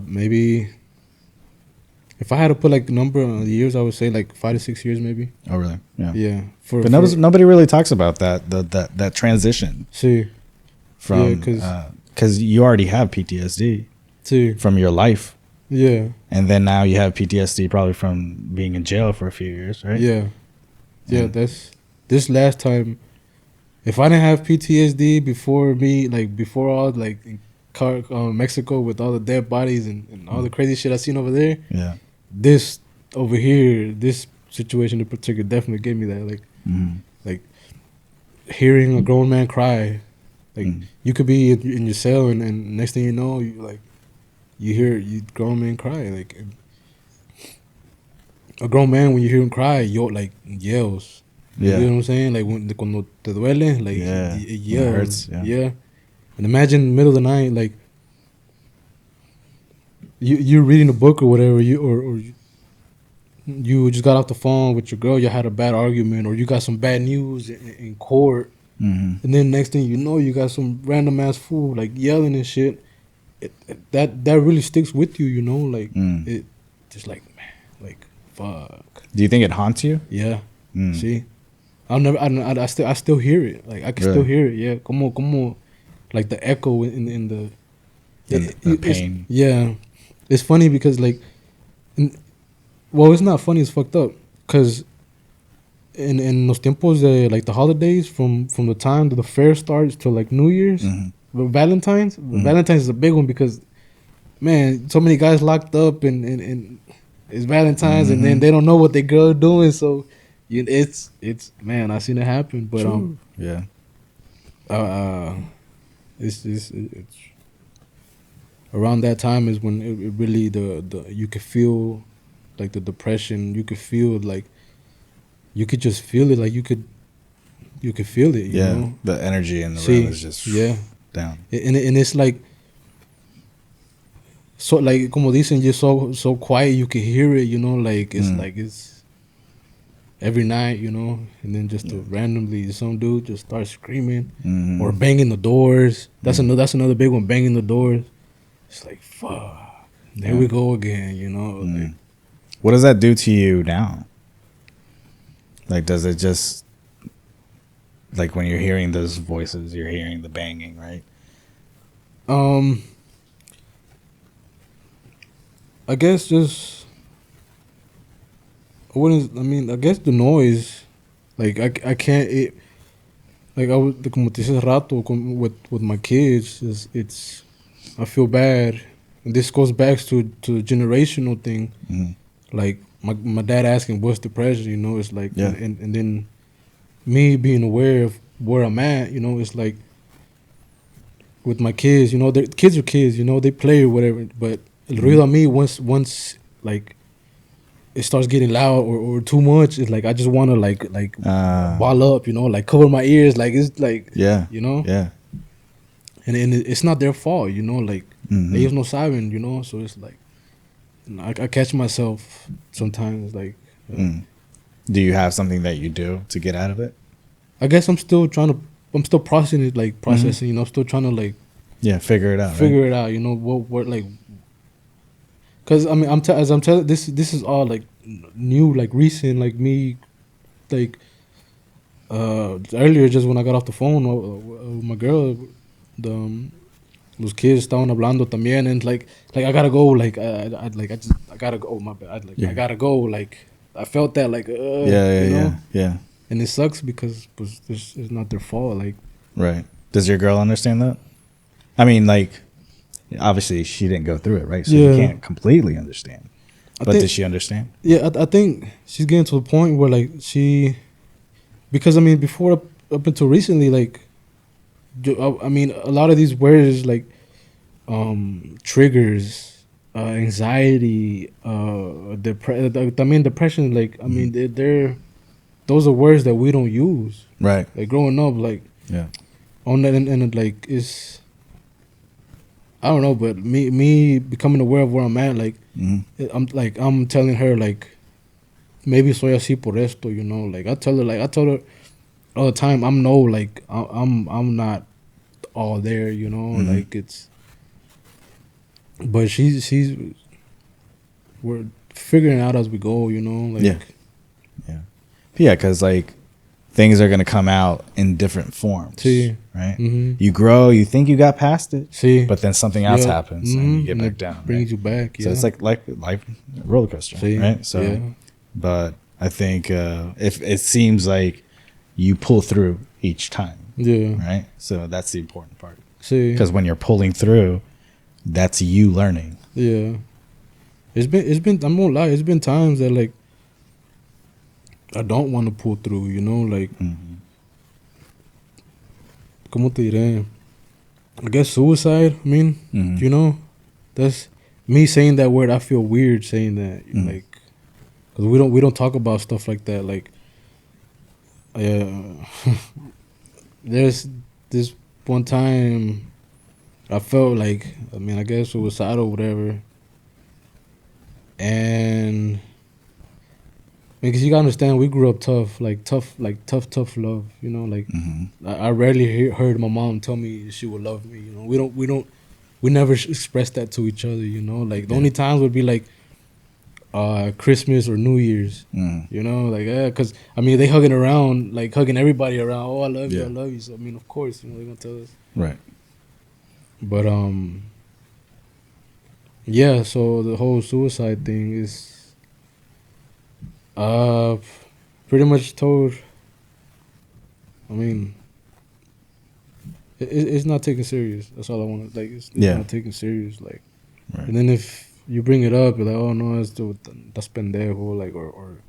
maybe. If I had to put like a number on the years, I would say like 5 to 6 years, maybe. Oh, really? Yeah. Yeah. But nobody really talks about that transition See. from because you already have PTSD from your life, Yeah. and then now you have PTSD probably from being in jail for a few years, right? Yeah. Yeah. That's this last time. If I didn't have PTSD before me, like before all like in Mexico with all the dead bodies and all the crazy shit I seen over there, Yeah. this over here, this situation in particular definitely gave me that. Like, like hearing a grown man cry. Like you could be in your cell and next thing you know, you hear grown man cry. Like a grown man, when you hear him cry, like yells. Yeah. You know what I'm saying? Like cuando te duele, like Yeah. it When it yells. hurts, yeah. And imagine in the middle of the night, like you're reading a book or whatever, you just got off the phone with your girl, you had a bad argument, or you got some bad news in court, and then next thing you know, you got some random ass fool like yelling and shit. That really sticks with you, you know, like it just like, man, like fuck. Do you think it haunts you? Yeah. See, I still hear it. Like I can still hear it. Yeah, como, like the echo in the pain. Yeah, it's funny because like, well, it's not funny. It's fucked up because in los tiempos de like the holidays from the time that the fair starts to like New Year's, Valentine's. Valentine's is a big one because, man, so many guys locked up and it's Valentine's and then they don't know what their girl doing. So, it's man, I seen it happen. But yeah, it's around that time is when it really the you could feel like the depression. You could feel like you could just feel it. Like you could feel it. You know? The energy in the room is just down. And it's like, so like como dicen, you're so quiet you can hear it. You know, like it's like it's every night. You know, and then just randomly some dude just starts screaming or banging the doors. That's another big one. Banging the doors. It's like, fuck, there we go again, you know. Like, what does that do to you now? Like, does it just, like when you're hearing those voices, you're hearing the banging, right? I guess just, I guess the noise, like I can't, like I was, como te dices rato, with my kids, it's I feel bad, and this goes back to the generational thing. Like my dad asking what's depression, you know, it's like, and then me being aware of where I'm at, you know, it's like with my kids, you know, kids are kids, you know, they play or whatever, but el ruido a mí, once like it starts getting loud or too much, it's like I just want to like ball up, you know, like cover my ears, like it's like, you know, yeah. And it's not their fault, you know, like Ellos no saben, you know. So it's like, you know, I catch myself sometimes, like, Do you have something that you do to get out of it? I guess I'm still processing it, like processing. You know, I'm still trying to like Figure it out. figure it out. You know, what like. Cause I mean, as I'm telling this is all like new, like recent, like me, like earlier, just when I got off the phone with my girl, the los kids estaban hablando también, and like I gotta go, like I gotta go. Oh, my bad, I gotta go. Like I felt that, like you know, yeah. and it sucks because it's not their fault. Like, Right. Does your girl understand that? I mean, like, obviously she didn't go through it, right? So you can't completely understand. But does she understand? Yeah, I think she's getting to the point where like because I mean before up until recently, like I mean a lot of these words like triggers, anxiety, depression. Like I mean they're those are words that we don't use. Right. Like growing up, like on that and like it's. I don't know, but me becoming aware of where I'm at, like I'm telling her like maybe soy así por esto, you know. Like I tell her all the time, I'm not all there, you know. Like it's, but she's we're figuring it out as we go, you know. Like because like things are gonna come out in different forms, right? You grow, you think you got past it, but then something else happens and you get back down. Brings you back. So it's like life roller coaster, right? So, but I think if it seems like you pull through each time, right? So that's the important part. Because when you're pulling through, that's you learning. Yeah, it's been. I'm gonna lie. It's been times that like. I don't want to pull through, you know, like, ¿cómo te diré? I guess suicide, I mean, you know, that's me saying that word. I feel weird saying that, like, because we don't talk about stuff like that. Like, there's this one time I felt like, I mean, I guess suicidal or whatever, and. Because you gotta understand, we grew up tough love. You know, like I rarely heard my mom tell me she would love me. You know, we never expressed that to each other. You know, like the only times would be like Christmas or New Year's. You know, like because I mean they hugging around, like hugging everybody around. Oh, I love you, I love you. So I mean, of course, you know they're gonna tell us. Right. But yeah. So the whole suicide thing is. Pretty much told. I mean, it's not taken serious. That's all I want to like. It's not taken serious. Like, and then if you bring it up, you're like, oh no, that's pendejo, like or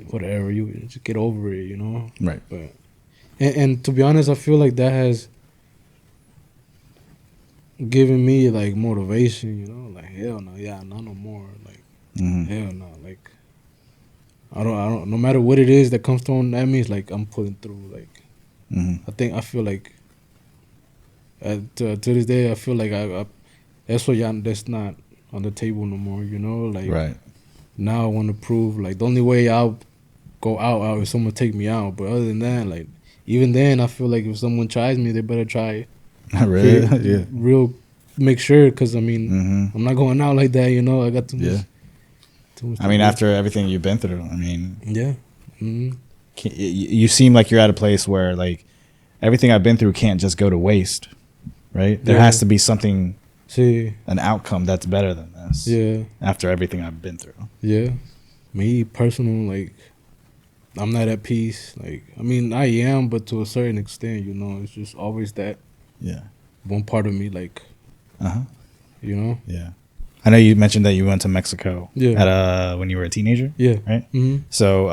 whatever. You just get over it, you know. Right. But and to be honest, I feel like that has given me like motivation. You know, like hell no, no more. Like hell no, like. I don't. No matter what it is that comes thrown at me, it's like I'm pulling through. Like, I feel like, to this day, I feel like that's not on the table no more. You know, like, now I want to prove like the only way I'll go out is someone take me out. But other than that, like, even then, I feel like if someone tries me, they better try. Really? Real, make sure, because I mean, I'm not going out like that. You know, I got too much. I mean, after everything you've been through, I mean, you seem like you're at a place where like everything I've been through can't just go to waste, right? There has to be something, an outcome that's better than this. Yeah. After everything I've been through. Yeah. Me personal, like I'm not at peace. Like I mean, I am, but to a certain extent, you know, it's just always that. Yeah. One part of me, like. You know. Yeah. I know you mentioned that you went to Mexico when you were a teenager. Yeah. Right. So,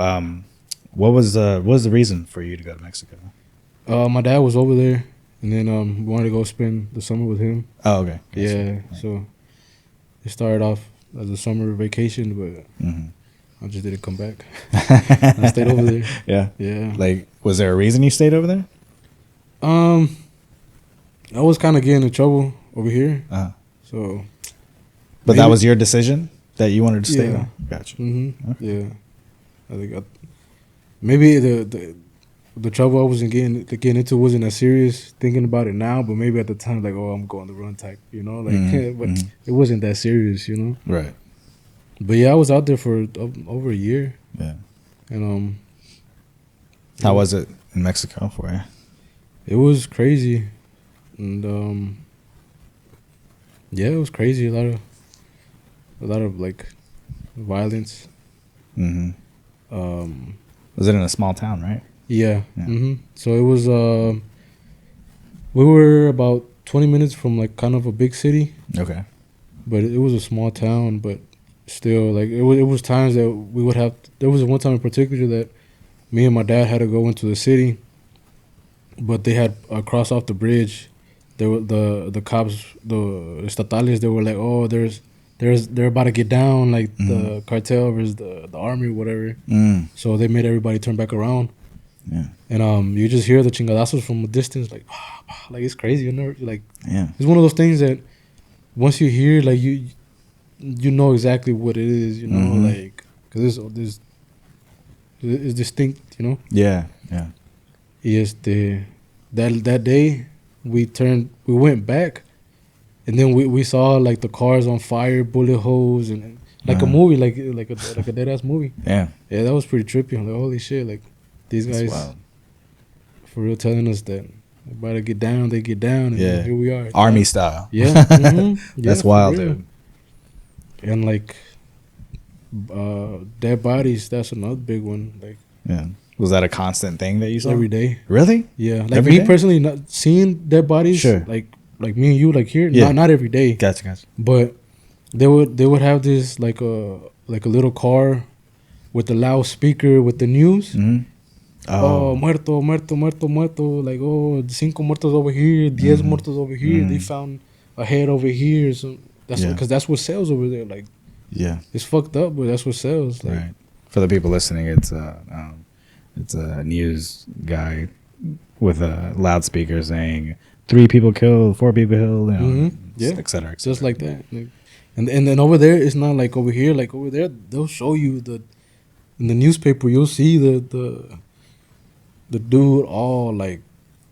what was the reason for you to go to Mexico? My dad was over there, and then we wanted to go spend the summer with him. Oh, okay. Yeah. So it started off as a summer vacation, but I just didn't come back. I stayed over there. Yeah. Yeah. Like, was there a reason you stayed over there? I was kind of getting in trouble over here. Uh-huh. So, But that maybe- was your decision that you wanted to stay Yeah. there? Gotcha. Yeah, I think maybe the trouble I wasn't getting into wasn't as serious thinking about it now, but maybe at the time, like, oh, I'm going to run type, you know, like, but it wasn't that serious, you know. Right. But yeah, I was out there for over a year, Yeah. and How was it in Mexico for you? it was crazy, and yeah, it was crazy. A lot of like violence. Mm-hmm. Um, Was it in a small town, right? yeah. Yeah. So it was. We were about 20 minutes from like kind of a big city, Okay. but it was a small town. But still, like it was times that we would have. There was one time in particular that me and my dad had to go into the city, but they had crossed off the bridge. There were the cops, the estatales. They were like, oh, they're about to get down, like the cartel versus the army or whatever. So they made everybody turn back around. Yeah. And you just hear the chingadazos from a distance, like it's crazy. You never like. Yeah. It's one of those things that once you hear, like you know exactly what it is. You know, like because it's distinct. You know. Yeah. Yeah. Yes, that day we went back, and then we saw like the cars on fire, bullet holes, and like a movie, like a dead ass movie. Yeah. Yeah, that was pretty trippy. I'm like, holy shit, like these That's guys wild. for real telling us that they're about to get down, they get down, and Yeah. here we are. Army style. Yeah. Yeah, That's for wild, real. dude. And like dead bodies, that's another big one. Like Yeah. Was that a constant thing that you saw? every day. Really? Yeah. Like Every me day? personally, not seeing dead bodies, Sure. like me and you, like here, Yeah. not every day. Gotcha. But they would have this like a little car with the loudspeaker with the news. Mm-hmm. Oh, muerto, muerto, muerto, muerto. Like, oh, 5 muertos over here, 10 muertos over here. They found a head over here. So that's because that's what sells over there. Like, Yeah. it's fucked up, but that's what sells. Like, Right. For the people listening, it's a news guy with a loudspeaker saying 3 people killed, 4 people killed, you know, Yeah. et cetera, et cetera. just like that. Like, and then over there, it's not like over here. Like over there, they'll show you in the newspaper. You'll see the dude all like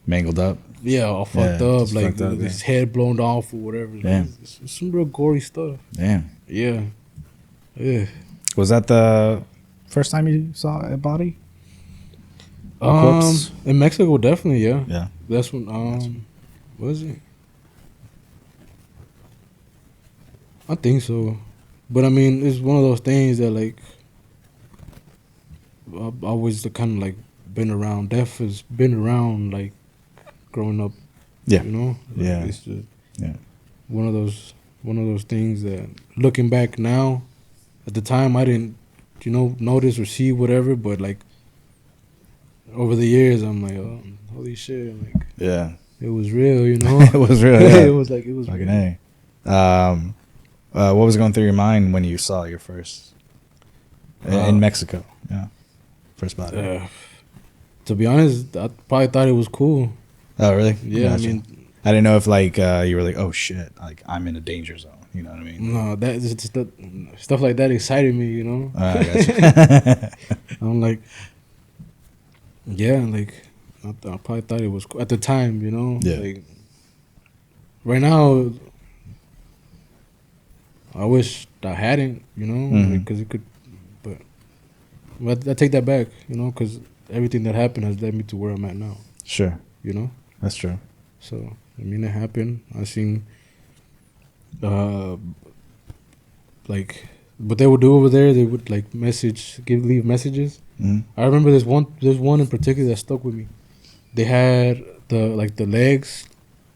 Mangled up. all fucked Yeah, up, just like fucked up, his head blown off or whatever. Like, Yeah. it's some real gory stuff. Damn. Yeah. Yeah. Was that the first time you saw a body? A corpse? In Mexico, definitely, yeah. Yeah. That's when what is it? I think so, but I mean, it's one of those things that like I've always kind of like been around. Death has been around like growing up. Yeah. You know. Like, Yeah. It's just Yeah. one of those things that looking back now, at the time I didn't, notice or see whatever, but like over the years I'm like, oh, holy shit, like Yeah. it was real, you know. It was real. Yeah. it was Fucking real. A. What was going through your mind when you saw your first in Mexico? Yeah. First body. To be honest, I probably thought it was cool. Oh, really? Yeah, Gotcha. I mean, I didn't know if like you were like, oh shit, like I'm in a danger zone. You know what I mean? no, that just stuff like that excited me, you know. I gotcha. I'm like, yeah, like I probably thought it was cool at the time, you know. Yeah. Like right now, I wish I hadn't, you know, because it could. But I take that back, you know, because everything that happened has led me to where I'm at now. Sure. You know. That's true. So I mean, it happened. I seen, like, what they would do over there. They would like leave messages. I remember there's one in particular that stuck with me. They had the legs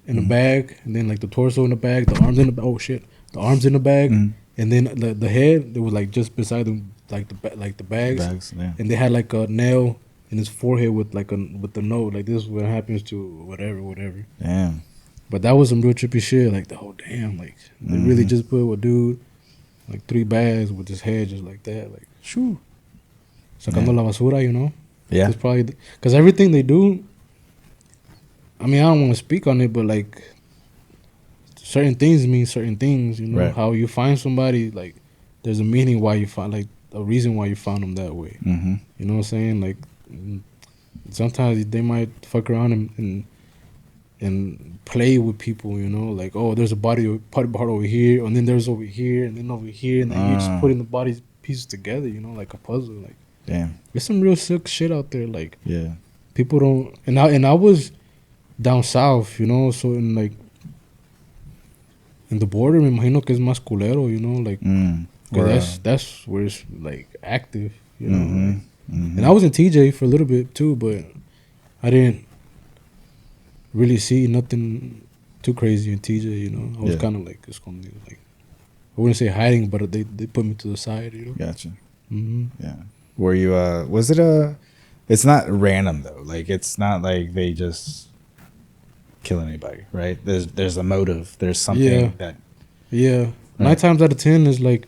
in a bag, and then like the torso in the bag, the arms in the arms in the bag, and then the head. It was like just beside them, like the bags, Yeah. and they had like a nail in his forehead with the note, like this is what happens to whatever. Damn. But that was some real trippy shit. Like damn, like they really just put a dude like 3 bags with his head just like that, like Shoo. sacando la basura, you know. Yeah. It's probably because everything they do. I mean, I don't want to speak on it, but like certain things mean certain things. You know Right. how you find somebody, like there's a meaning why you find, like a reason why you found them that way. Mm-hmm. You know what I'm saying? Like sometimes they might fuck around and play with people. You know, like, oh, there's a body part over here, and then there's over here, and then over here, and then you're just putting the body pieces together. You know, like a puzzle. Like, Damn. there's some real sick shit out there. Like, Yeah. people don't. And I was down south, you know, so in like in the border, me imagino que es más culero, you know, like, that's where it's like active, you know. Mm-hmm. Like, Mm-hmm. and I was in TJ for a little bit too, but I didn't really see nothing too crazy in TJ, you know. I was kind of like, like, I wouldn't say hiding, but they put me to the side, you know. Gotcha. Mm-hmm. Yeah. Were you? Was it It's not random though. Like, it's not like they just kill anybody, right? There's a motive. There's something that. Yeah. Right. 9 times out of 10 is like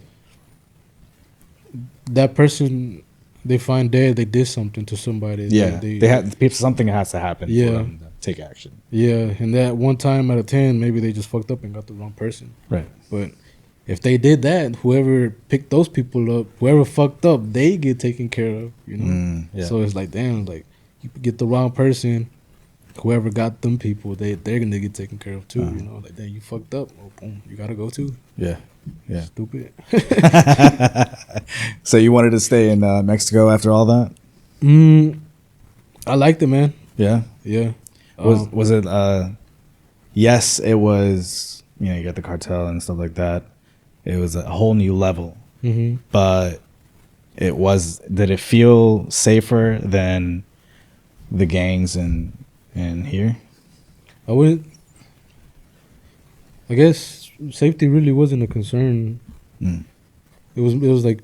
that person they find dead. They did something to somebody. Yeah. They had something has to happen. Yeah. For them to take action. Yeah, and that 1 time out of 10, maybe they just fucked up and got the wrong person. Right. But if they did that, whoever picked those people up, whoever fucked up, they get taken care of, you know? Yeah. So it's like, damn, like, you get the wrong person, whoever got them people, they're going to get taken care of too, you know? Like, damn, you fucked up. Oh, boom, you got to go too. Yeah. Yeah. Stupid. So you wanted to stay in Mexico after all that? I liked it, man. Yeah. Yeah. Was it? Yes, it was. You know, you got the cartel and stuff like that. It was a whole new level. Mm-hmm. But it was. Did it feel safer than the gangs in here? I wouldn't. I guess safety really wasn't a concern. It was like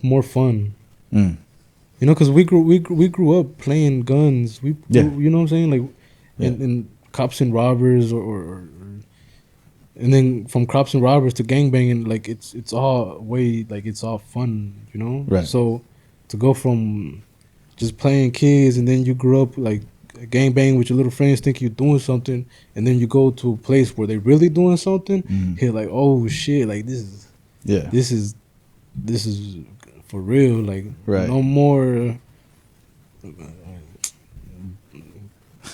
more fun. You know, because we grew up playing guns. You know what I'm saying? Like, and cops and robbers, or and then from cops and robbers to gangbanging, like it's all way, like it's all fun, you know. Right. So to go from just playing kids, and then you grew up like gangbang with your little friends, think you're doing something, and then you go to a place where they really doing something. You're like, oh shit, like this is for real, like, right. No more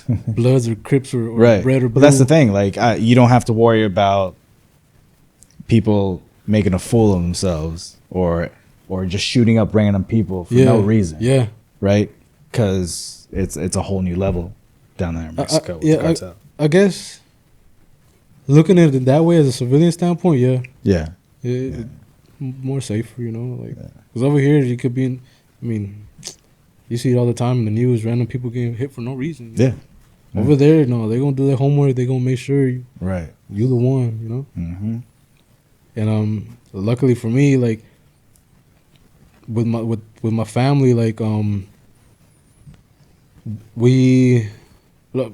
Bloods or Crips or right. Red or Blue. But that's the thing, like, you don't have to worry about people making a fool of themselves or just shooting up random people for no reason. Yeah. Right? Because it's a whole new level down there in Mexico with the cartel. I guess looking at it that way as a civilian standpoint, yeah. More safer, you know, like, because over here you could be in, I mean, you see it all the time in the news, random people getting hit for no reason. Yeah. Over there, no, they're gonna do their homework. They're gonna make sure you the one, you know. Mm-hmm. And luckily for me, like with my family, like we, look,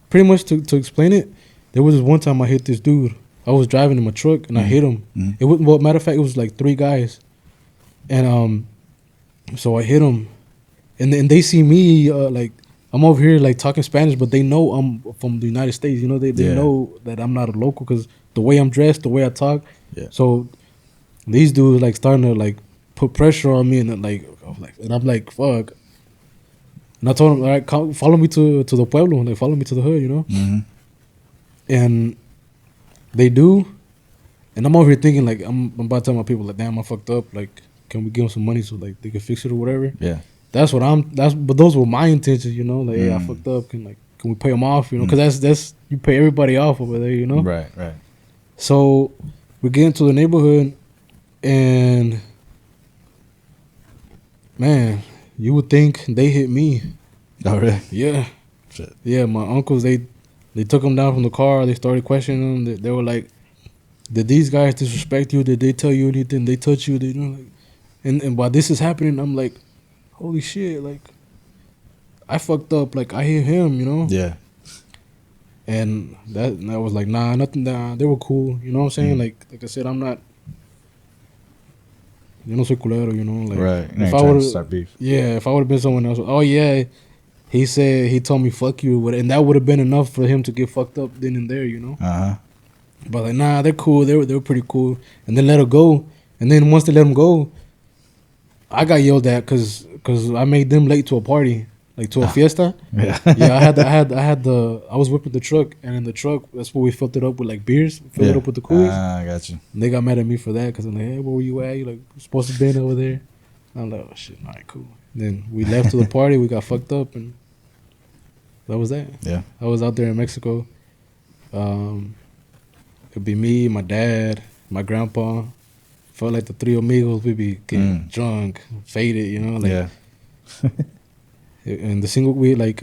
pretty much to explain it, there was this one time I hit this dude. I was driving in my truck and I hit him. It was, well, matter of fact, it was like 3 guys, and so I hit him, and then they see me like I'm over here like talking Spanish, but they know I'm from the United States. You know, they know that I'm not a local because the way I'm dressed, the way I talk. Yeah. So these dudes like starting to like put pressure on me, and I'm like fuck. And I told them, all right, follow me to the pueblo, and they follow me to the hood, you know. Mm-hmm. And they do, and I'm over here thinking like I'm about to tell my people like, damn, I fucked up. Like, can we give them some money so like they can fix it or whatever? Yeah, but those were my intentions, you know. Like, hey, I fucked up. Can we pay them off? You know, because that's you pay everybody off over there, you know. Right. So we get into the neighborhood, and man, you would think they hit me. Oh really? Yeah. Shit. Yeah, my uncles they took them down from the car. They started questioning them. They were like, "Did these guys disrespect you? Did they tell you anything? They touch you? They, you know, like," and while this is happening, I'm like, "Holy shit!" Like, I fucked up. Like, I hit him, you know. Yeah. And that was like, nah, nothing. Nah, they were cool. You know what I'm saying? Like I said, I'm not. Yo no soy culero, you know. Like, right. If I would have, if I would have been someone else, oh yeah, he said he told me fuck you, and that would have been enough for him to get fucked up then and there, you know. But like, nah, they're cool. They were pretty cool, and then let her go. And then once they let him go, I got yelled at because I made them late to a party, like to a fiesta. Yeah. Yeah, I was whipping the truck, and in the truck, that's where we filled it up with like beers, filled it up with the coolies. I got you. And they got mad at me for that because I'm like, hey, where were you at? You like supposed to be over there. And I'm like, oh shit, all right, cool. Then we left to the party, we got fucked up, and that was that. Yeah. I was out there in Mexico. It'd be me, my dad, my grandpa. Felt like the three amigos, we'd be getting drunk, faded, you know. Like, yeah. And the single, we like,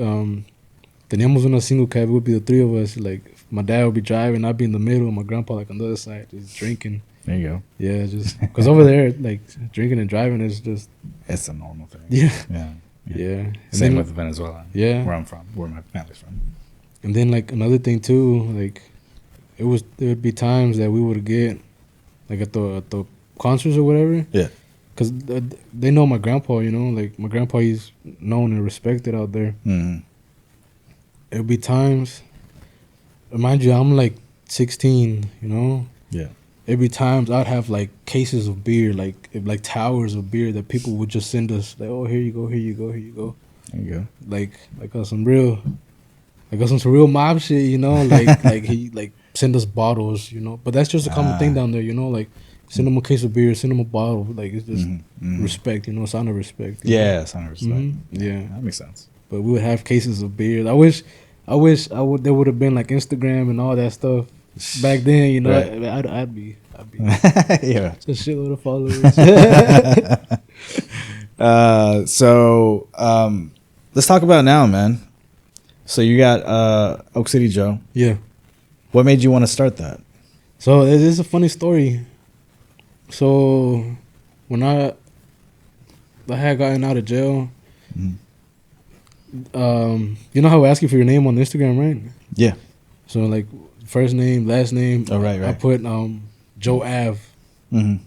teníamos una single cab, it would be the three of us. Like, my dad would be driving, I'd be in the middle, and my grandpa like on the other side, just drinking. There you go. Yeah, just, because over there, like, drinking and driving is just. It's a normal thing. Yeah. Yeah. Yeah. Same with Venezuela. Yeah. Where I'm from, where my family's from. And then, like, another thing, too, like, there would be times that we would get, like, at the concerts or whatever. Yeah. Because they know my grandpa, you know? Like, my grandpa, he's known and respected out there. Mm-hmm. There'd be times, mind you, I'm, like, 16, you know? Yeah. There'd be times I'd have, like, cases of beer, like towers of beer that people would just send us. Like, oh, here you go, here you go, here you go. There you go. Like on some real mob shit, you know? Like he, like, send us bottles, you know? But that's just a common thing down there, you know? Like, send them a case of beer, send them a bottle. Like, it's just respect, you know? Sign of respect. Yeah, sign of respect. Yeah. That makes sense. But we would have cases of beer. I wish there would have been, like, Instagram and all that stuff back then, you know? Right. I'd be Yeah. a shitload of followers. So let's talk about now, man. So you got Oak City Joe. Yeah. What made you want to start that? So this is a funny story. So when I had gotten out of jail, you know how I ask you for your name on Instagram, right? Yeah. So like first name, last name. Oh, right. I put Joe Ave. Mm-hmm.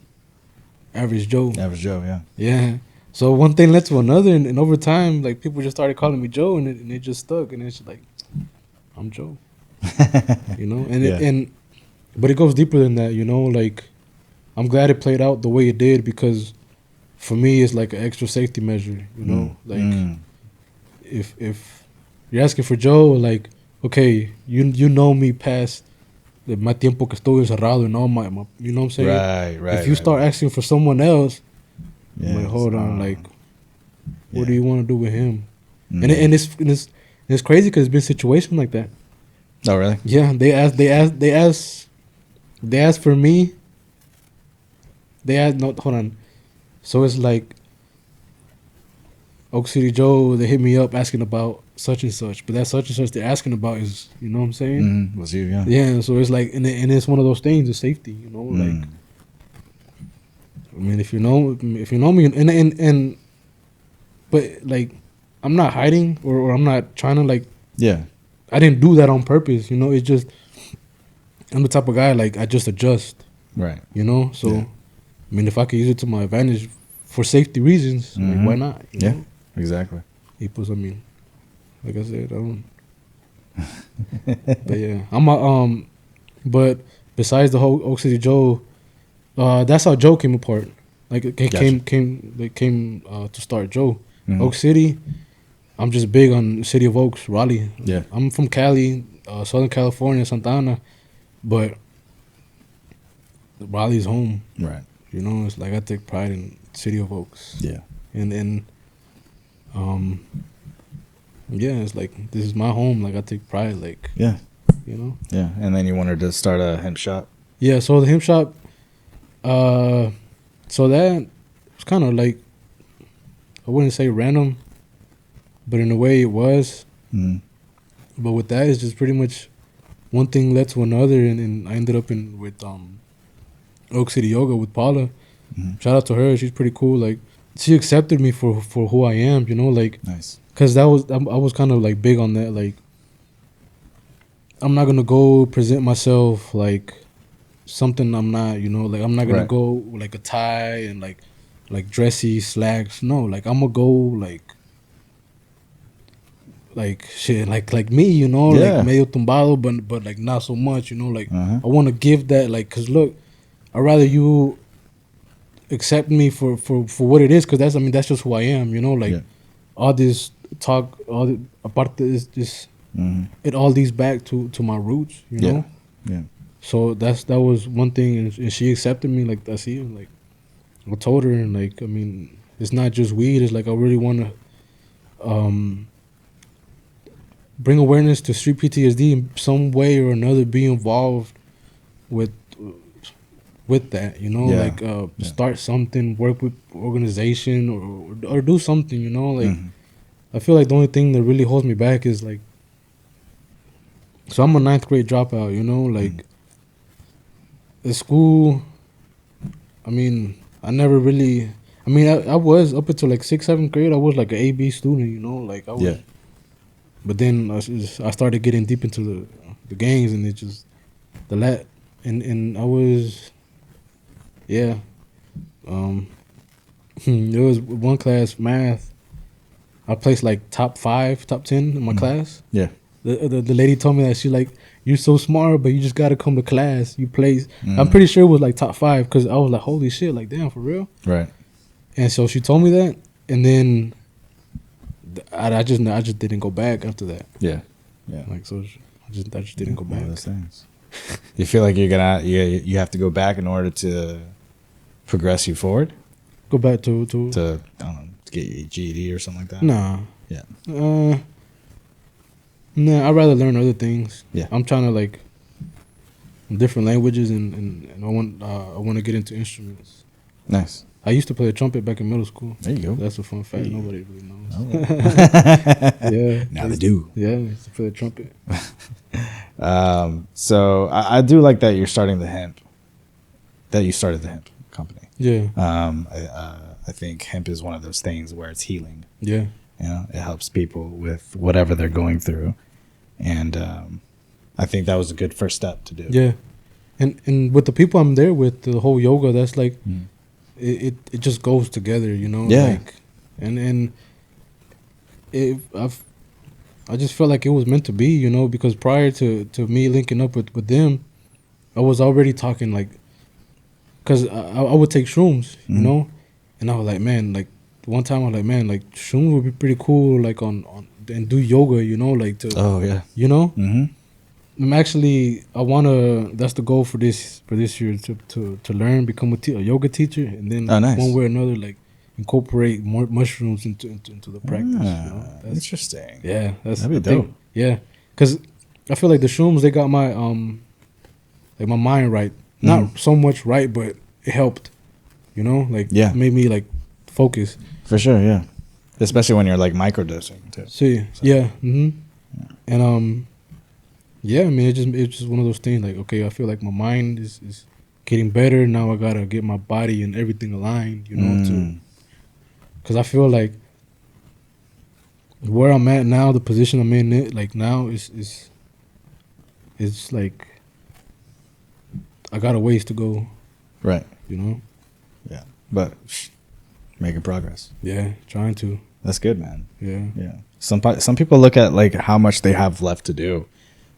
Average Joe. Average Joe, yeah. Yeah. So one thing led to another, and over time, like people just started calling me Joe, and it just stuck, and it's like, I'm Joe. You know, and but it goes deeper than that, you know. Like, I'm glad it played out the way it did because, for me, it's like an extra safety measure, you know. Like, if you're asking for Joe, like, okay, you know me past my tiempo que estuve encerrado and all my, you know what I'm saying? Right. If you start asking for someone else, yeah, I'm like, hold on, like, what do you want to do with him? Mm. And it's crazy because it's been situations like that. Oh, really? Yeah, they asked for me. No, hold on. So it's like Oak City Joe, they hit me up asking about such and such, but that such and such they're asking about is, you know what I'm saying? Was you, yeah. Yeah, so it's like, and it's one of those things, it's safety, you know, like, I mean, if you know me, and but like, I'm not hiding or I'm not trying to like, yeah, I didn't do that on purpose, you know. It's just I'm the type of guy like I just adjust, right? You know, so I mean, if I could use it to my advantage for safety reasons, like, why not? You know? Exactly. I mean, like I said, I don't. But yeah, I'm but besides the whole Oak City Joe, that's how Joe came apart. Like it came to start Joe. Oak City, I'm just big on City of Oaks, Raleigh. Yeah, I'm from Cali, Southern California, Santa Ana, but Raleigh's home. Right. You know, it's like I take pride in City of Oaks. Yeah. And yeah, it's like this is my home. Like I take pride. Like yeah, you know. Yeah, and then you wanted to start a hemp shop. Yeah, so the hemp shop. So that was kind of like, I wouldn't say random, but in a way it was. But with that, it's just pretty much one thing led to another, and I ended up with Oak City Yoga with Paula. Shout out to her, she's pretty cool. Like she accepted me for who I am, you know, like nice. Cause I was kind of like big on that. Like I'm not gonna go present myself like something I'm not, you know. Like I'm not gonna go with like a tie and like dressy slacks. No, like I'm gonna go like like shit, like me, you know, Yeah. like medio tumbado, but like not so much, you know, like Uh-huh. I want to give that, like, cause look, I'd rather you accept me for what it is, cause that's, I mean, that's just who I am, you know, like Yeah. all this talk, all the, apart this, it all leads back to my roots, you Yeah. know. Yeah. So that was one thing, and she accepted me like that's it. Like I told her, and like I mean, it's not just weed. It's like I really want to bring awareness to street PTSD in some way or another. Be involved with that, you know, Yeah. like Yeah. start something, work with organization, or do something, you know. Like Mhm. I feel like the only thing that really holds me back is like, so I'm a ninth grade dropout, you know, like at school. I mean, I never really. I mean, I was up until like 6th, 7th grade. I was like an AB student, you know, like I was. Yeah. But then I started getting deep into the gangs, and it just and I was, yeah. There was one class math. I placed like top 5, top 10 in my class. Yeah. The lady told me that she like, you're so smart, but you just gotta come to class. You place. I'm Mm. pretty sure it was like top 5, because I was like, holy shit, like damn, for real. Right. And so she told me that, and then I just didn't go back after that. Yeah. Yeah. Like so, I just didn't go One of back. those things. You feel like you have to go back in order to progress you forward Go back to I don't know, to get your GED or something like that. nah. Yeah. Nah. I'd rather learn other things. Yeah. I'm trying to like different languages, and I want to get into instruments. Nice. I used to play the trumpet back in middle school. There you go. That's a fun fact. Hey. Nobody really knows. Oh. Yeah. Now they do. Yeah, I used to play the trumpet. So I do like that you're starting the hemp. That you started the hemp company. Yeah. I think hemp is one of those things where it's healing. Yeah. You know, it helps people with whatever they're going through, and I think that was a good first step to do. Yeah. And with the people I'm there with, the whole yoga, that's like it just goes together, you know. Yeah. Like, and I just felt like it was meant to be, you know, because prior to me linking up with them, I was already talking like, cause I would take shrooms, you know, and I was like, man, like one time I was like, man, like shrooms would be pretty cool, like on and do yoga, you know, like to, Oh yeah. you know. Mm-hmm. I'm actually, that's the goal for this year, to learn, become a yoga teacher, and then Oh, nice. one way or another, like incorporate more mushrooms into the practice. You know? That's, Interesting. yeah, that's That'd be I think- dope. Yeah, because I feel like the shrooms, they got my like my mind right, not so much right, but it helped. You know, like Yeah. made me like focus. For sure, yeah. Especially when you're like microdosing too. See, yeah, and yeah, I mean, it's just one of those things. Like, okay, I feel like my mind is getting better now. I gotta get my body and everything aligned, you know, because I feel like where I'm at now, the position I'm in, it like now is like I got a ways to go, Right. you know. Yeah. But making progress. Yeah, trying to. That's good, man. Yeah, Yeah. Some people look at like how much they have left to do,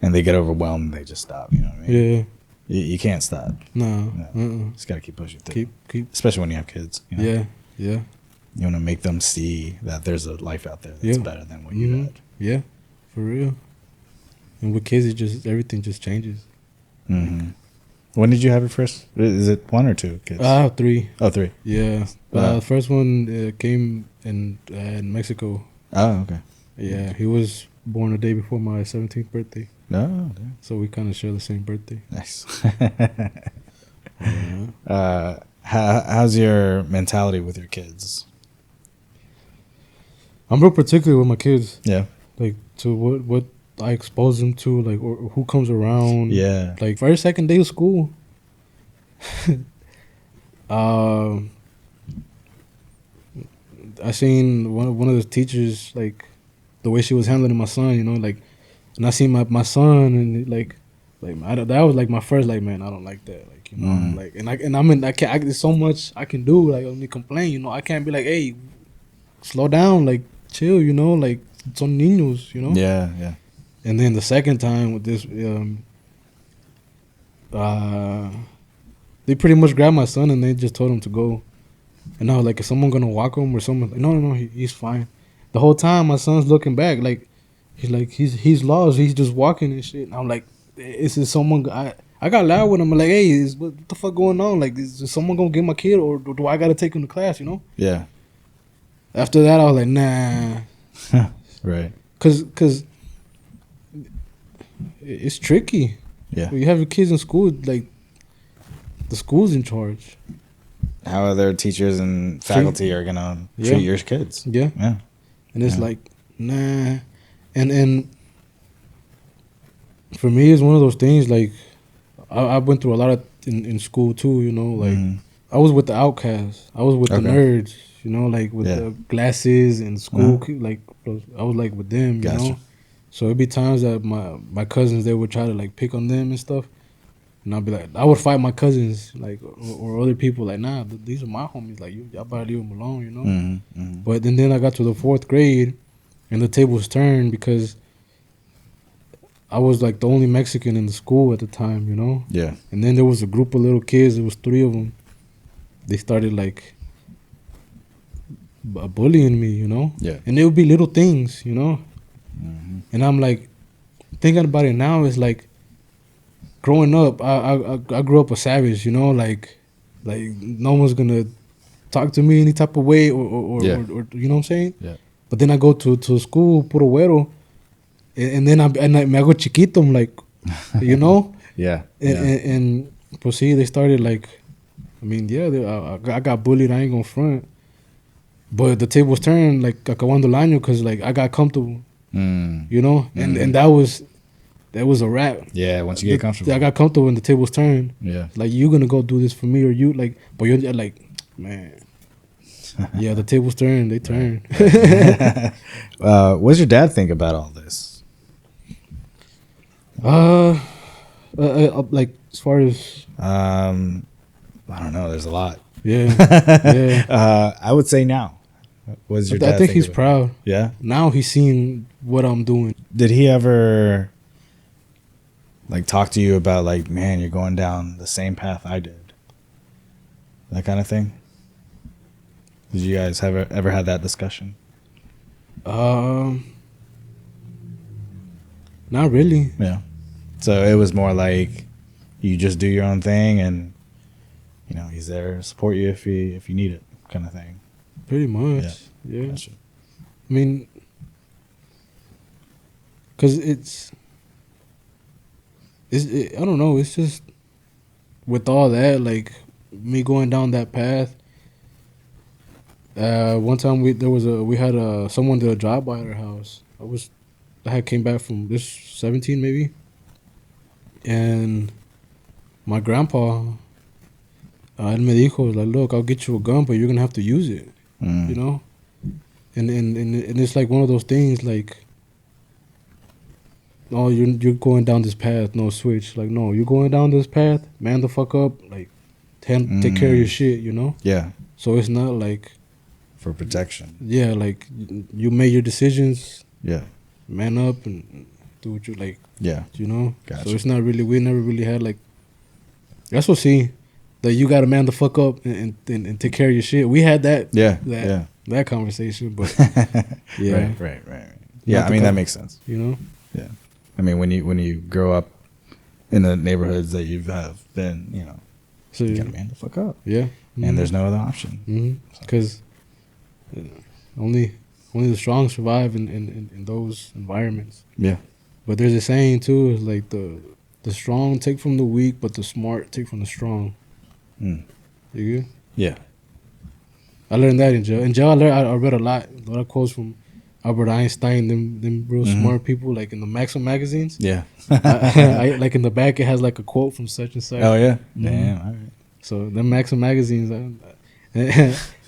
and they get overwhelmed and they just stop. You know what I mean? yeah. You can't stop. No, No. Just gotta keep pushing through. keep. Especially when you have kids. You know? Yeah, yeah, You want to make them see that there's a life out there that's Yeah. better than what you had. yeah, for real. And with kids, everything just changes. Mm-hmm. When did you have your first? Is it 1 or 2 kids? I have 3. Oh, 3. Yeah, the first one came in Mexico. Oh, okay. Yeah, he was born a day before my 17th birthday, No, so we kind of share the same birthday. nice. Yeah. How's your mentality with your kids? I'm real particular with my kids, Yeah. like to what I expose them to, like or who comes around. Yeah. Like first, second day of school. I seen one of the teachers, like the way she was handling my son, you know, like, and I seen my son, and like that was like my first, like, man, I don't like that, like, you know, like, there's so much I can do, like, only complain, you know, I can't be like, hey, slow down, like, chill, you know, like, son niños, you know. Yeah, yeah. And then the second time with this, they pretty much grabbed my son and they just told him to go. And I was like, is someone gonna walk him or someone? Like, no, he's fine. The whole time my son's looking back, like he's lost. He's just walking and shit. And I'm like, is this someone? I got loud with him. I'm like, hey, what the fuck going on? Like, is someone gonna get my kid or do I gotta take him to class? You know? Yeah. After that, I was like, nah. Right. Cause it's tricky. Yeah. When you have your kids in school, like the school's in charge. How other teachers and faculty are gonna treat your kids? Yeah. Yeah. And it's like, nah. And for me, it's one of those things. Like I went through a lot of in school too. You know, like I was with the outcasts. I was with the nerds. You know, like with the glasses and school. Like I was like with them. You know. So it'd be times that my cousins, they would try to like pick on them and stuff. And I'd be like, I would fight my cousins, like, or other people, like, nah, these are my homies. Like, y'all better leave them alone, you know? But then I got to the 4th grade, and the tables turned because I was, like, the only Mexican in the school at the time, you know? Yeah. And then there was a group of little kids. There was 3 of them. They started, like, bullying me, you know? Yeah. And it would be little things, you know? And I'm, like, thinking about it now, it's like, growing up, I grew up a savage, you know, like no one's gonna talk to me any type of way or you know what I'm saying? Yeah. But then I go to school, puro güero, and then I me hago chiquito, I'm like, you know? Yeah. And pues see, they started like, I mean, yeah, I got bullied, I ain't gonna front. But the tables turned, like, acabando el año, because, like, I got comfortable, you know? And that was a wrap. Yeah, once you get comfortable. I got comfortable when the tables turned. Yeah. Like, you gonna go do this for me or you, like, but you're like, man. Yeah, the tables turned. They turned. What does your dad think about all this? Like, as far as... I don't know. There's a lot. Yeah. Yeah. I would say now. What does your dad I think he's proud. Yeah? Now he's seen what I'm doing. Did he ever... like talk to you about like, man, you're going down the same path I did, that kind of thing? Did you guys ever had that discussion? Not really. Yeah. So it was more like you just do your own thing, and you know he's there to support you if you need it, kind of thing. Pretty much. Yeah. Gotcha. I mean, because I don't know. It's just with all that, like me going down that path. One time we had someone did a drive by at our house. I had came back from this 17 maybe, and my grandpa, él me dijo, like, look, I'll get you a gun, but you're gonna have to use it, you know, and it's like one of those things like. No, you're going down this path, no switch. Like, no, you're going down this path, man the fuck up, like, take care of your shit, you know? Yeah. So it's not like... For protection. Yeah, like, you made your decisions. Yeah. Man up and do what you like. Yeah. You know? Gotcha. So it's not really, we never really had, like... That's what that you gotta man the fuck up and take care of your shit. We had that. Yeah. That conversation, but... Yeah. Right. Yeah, I mean, that makes sense. You know? Yeah. I mean, when you grow up in the neighborhoods that you have been, you know, so you gotta man the fuck up. Yeah. And there's no other option. Because only the strong survive in those environments. Yeah. But there's a saying too, is like the strong take from the weak, but the smart take from the strong. You good? Yeah. I learned that in jail. In jail, I read a lot of quotes from Albert Einstein, them real smart people, like in the Maxim magazines. Yeah. I like in the back, it has like a quote from such and such. Oh yeah. Damn. All right. So them Maxim magazines,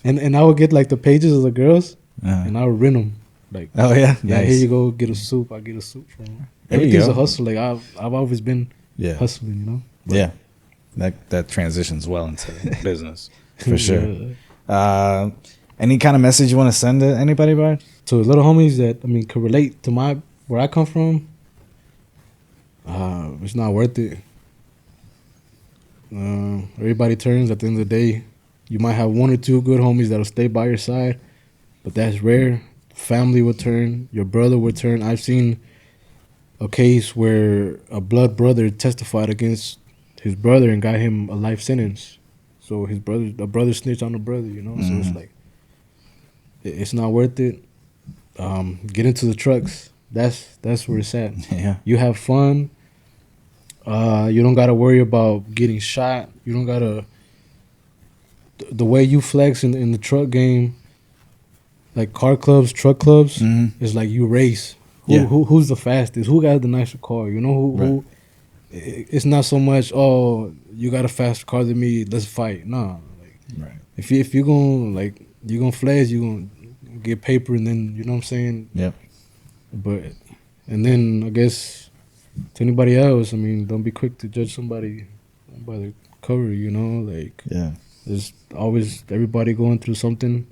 and I would get like the pages of the girls, and I would rent them. Like, oh yeah, nice. Here you go, get a soup. I get a soup from them. Everything's a hustle. Like I've always been hustling, you know. But yeah, that transitions well into business for sure. Any kind of message you want to send to anybody, bro? To little homies that could relate to where I come from. It's not worth it. Everybody turns at the end of the day. You might have one or two good homies that'll stay by your side, but that's rare. Family will turn. Your brother will turn. I've seen a case where a blood brother testified against his brother and got him a life sentence. So the brother snitched on the brother, So it's like, it's not worth it. Get into the trucks. That's where it's at. Yeah. You have fun. You don't gotta worry about getting shot. You don't gotta. The way you flex in the truck game, like car clubs, truck clubs, is like you race. Who's the fastest? Who got the nicer car? Who? It's not so much. Oh, you got a faster car than me. Let's fight. No, if you're gonna flex, you gonna get paper, and then you know what I'm saying. Yep. But and then I guess to anybody else, don't be quick to judge somebody by the cover. Yeah. There's always everybody going through something.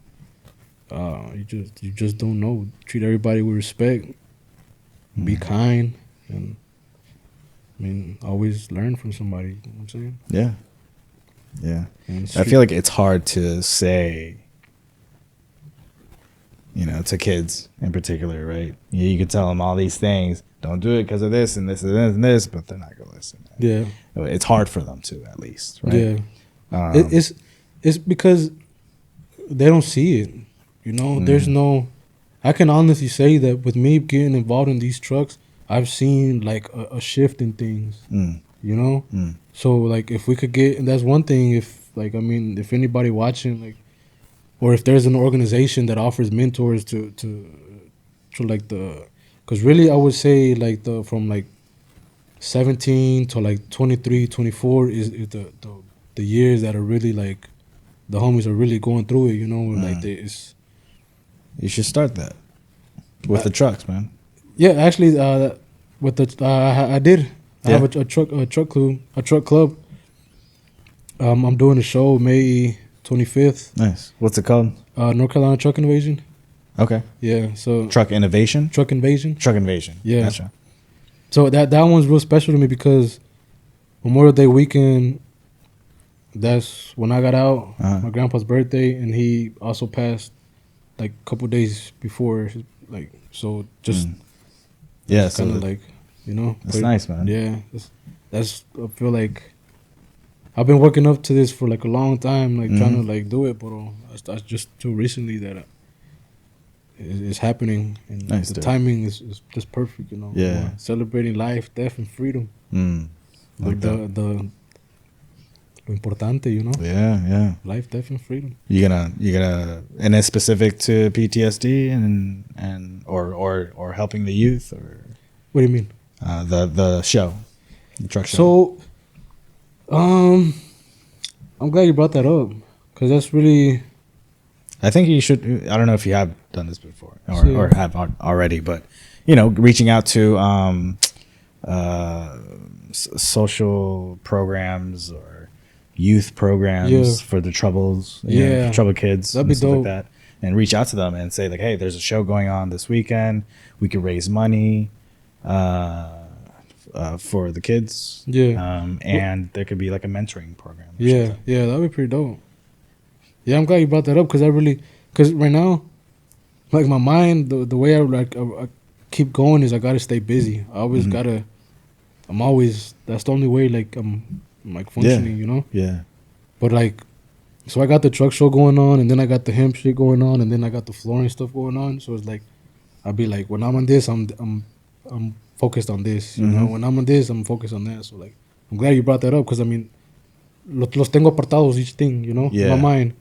You just don't know. Treat everybody with respect. Be kind, and always learn from somebody. You know what I'm saying? Yeah. Yeah. I feel like it's hard to say, to kids in particular, right? You can tell them all these things. Don't do it because of this and this and this and this, but they're not gonna listen. Yeah. It's hard for them to, at least, right? Yeah. It's because they don't see it. There's no. I can honestly say that with me getting involved in these trucks, I've seen like a shift in things. So like if we could get, and that's one thing. If anybody watching, or if there's an organization that offers mentors to like because really I would say from 17 to 23, 24 is the years that are really the homies are really going through it. You should start that with the trucks, man. Yeah, actually, with the I did. I have a truck club. I'm doing a show May 25th. Nice. What's it called? North Carolina Truck Invasion. Okay. Yeah. So Truck Innovation. Truck Invasion. Truck Invasion. Yeah. Gotcha. So that one's real special to me because Memorial Day weekend. That's when I got out. My grandpa's birthday, and he also passed a couple days before. So just kind of That's nice, man. Yeah, that's I feel like I've been working up to this for a long time, trying to do it, but that's just too recently that it's happening, and nice, the dude. timing is just perfect, Yeah, celebrating life, death, and freedom. The importante, Yeah. life, death, and freedom. You gonna, and it's specific to PTSD and or helping the youth, or What do you mean? The show, the truck show. So, I'm glad you brought that up because that's really. I think you should. I don't know if you have done this before or have already, but reaching out to social programs or youth programs for the troubled kids, that'd be stuff dope. like that, and reach out to them and say hey, there's a show going on this weekend. We could raise money for the kids. And there could be a mentoring program. Yeah, that'd be pretty dope. Yeah, I'm glad you brought that up because right now, my mind, the way I keep going is I gotta stay busy. I always gotta. That's the only way I'm functioning, Yeah. But so I got the truck show going on, and then I got the hemp shit going on, and then I got the flooring stuff going on. So it's I'll be when I'm on this, I'm focused on this. When I'm on this, I'm focused on that. So I'm glad you brought that up because los tengo apartados each thing, in my mind.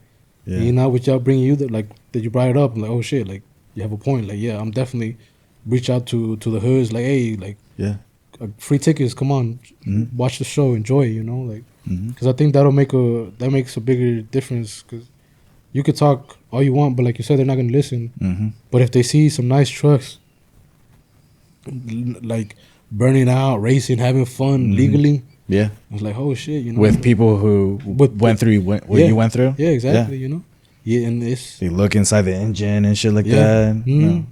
Yeah. And now without bringing you that you brought it up, I'm oh shit, you have a point. I'm definitely reach out to the hoods, hey, free tickets, come on, watch the show, enjoy, because I think that makes a bigger difference. Because you could talk all you want, but like you said, they're not gonna listen. But if they see some nice trucks, burning out, racing, having fun legally, yeah, it's oh shit, with people who went through what you went through. Yeah, exactly. Yeah, and it's You look inside the engine and shit like that.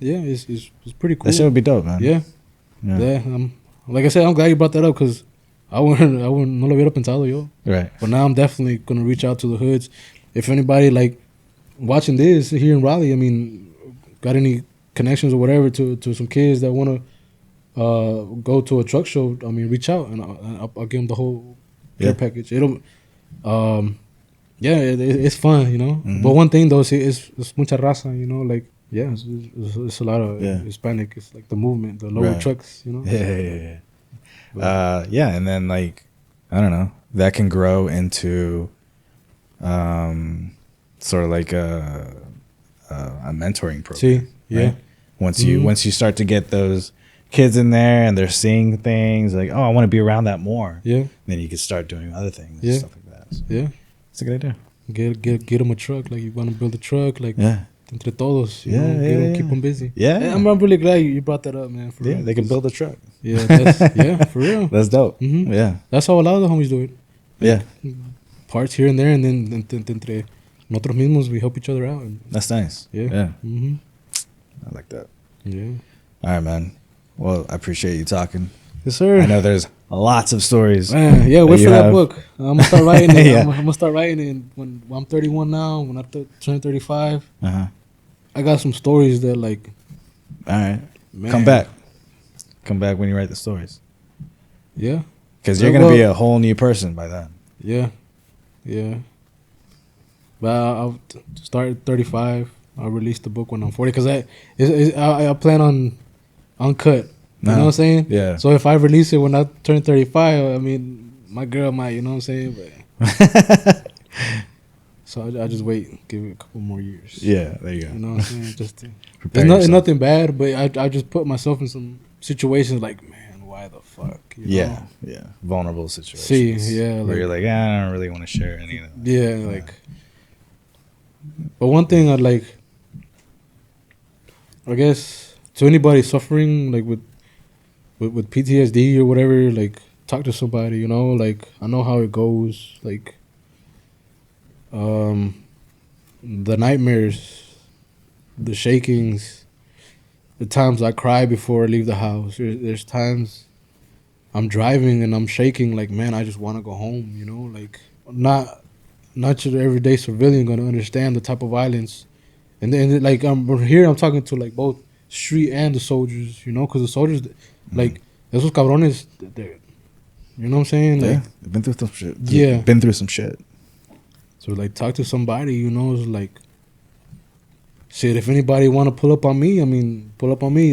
yeah, it's pretty cool. That shit would be dope, man. Yeah. Like I said, I'm glad you brought that up because I wouldn't no lo hubiera pensado yo. Right. But now I'm definitely gonna reach out to the hoods. If anybody like watching this here in Raleigh, I mean, got any connections or whatever to some kids that want to go to a truck show, I mean, reach out and I'll give them the whole care package. It'll, it's fun, you know. But one thing though, it's mucha raza, you know, like it's a lot of Hispanic. It's like the movement, the lower trucks, you know. Yeah. And then like I don't know, that can grow into sort of like a mentoring program. See, yeah. Right? Once you start to get those kids in there and they're seeing things like, oh, I want to be around that more. Yeah. Then you can start doing other things and stuff like that. So it's a good idea. Get them a truck. Like you want to build a truck. Like entre todos. You know, keep them busy. Yeah. I'm really glad you brought that up, man. For real. They can build a truck. Yeah. That's, for real. That's dope. Yeah. That's how a lot of the homies do it. Yeah. Parts here and there, and then entre nosotros mismos we help each other out. And that's nice. Yeah. I like that. Yeah. All right, man. Well, I appreciate you talking. Yes, sir. I know there's lots of stories. Man, wait for that book. I'm gonna start writing it. I'm gonna start writing it when I'm 31 now. When I turn 35, I got some stories that like. All right, man. Come back when you write the stories. Yeah, because you're gonna be a whole new person by then. Yeah. But I'll start at 35. I'll release the book when I'm 40 because I plan on uncut. You know what I'm saying? Yeah. So if I release it when I turn 35, I mean, my girl might, you know what I'm saying? But so I just wait, give it a couple more years. Yeah, there you go. You know what I'm saying? Just it's nothing bad, but I just put myself in some situations like, man, why the fuck? You know? Yeah. Vulnerable situations. See, where like, you're like, I don't really want to share any of that. Yeah, like. But one thing I'd like, I guess, to anybody suffering like with PTSD or whatever, like talk to somebody, you know, like I know how it goes, like the nightmares, the shakings, the times I cry before I leave the house. There's times I'm driving and I'm shaking like, man, I just want to go home, you know, like not your everyday civilian gonna understand the type of violence. And then like I'm talking to like both street and the soldiers, you know, because the soldiers, like, esos cabrones, you know what I'm saying? Like, they've been through some shit. Yeah. Been through some shit. So, like, talk to somebody, you know, it's like, shit, if anybody want to pull up on me,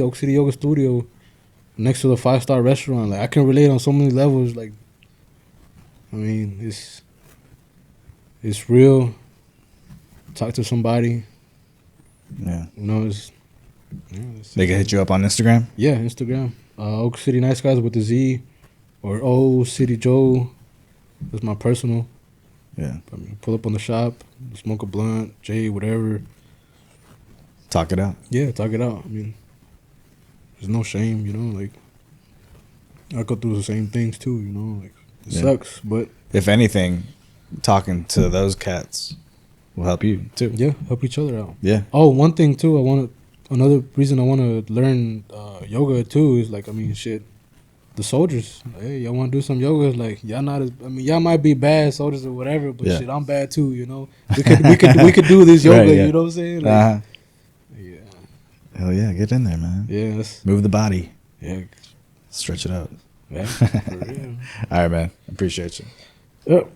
Oak City Yoga Studio, next to the 5-star restaurant. Like, I can relate on so many levels. Like, I mean, it's real. Talk to somebody. Yeah. You know, they can hit you up on Instagram? Yeah, Instagram. Oak City Nice Guys with the Z, or O City Joe. That's my personal. Yeah. I mean, pull up on the shop, smoke a blunt, J, whatever. Talk it out. Yeah, talk it out. I mean, there's no shame, you know. Like, I go through the same things too, you know. Like, it sucks, but if anything, talking to those cats will help you too. Yeah, help each other out. Yeah. Oh, one thing too, another reason I want to learn yoga too is like, I mean, shit, the soldiers. Hey, y'all want to do some yoga? It's like, y'all might be bad soldiers or whatever, but shit, I'm bad too, you know. We could do this yoga, right, you know what I'm saying? Like, yeah. Hell yeah, get in there, man. Yeah. Move the body. Yeah. Stretch it out. Yeah. For real. All right, man. Appreciate you. Yep.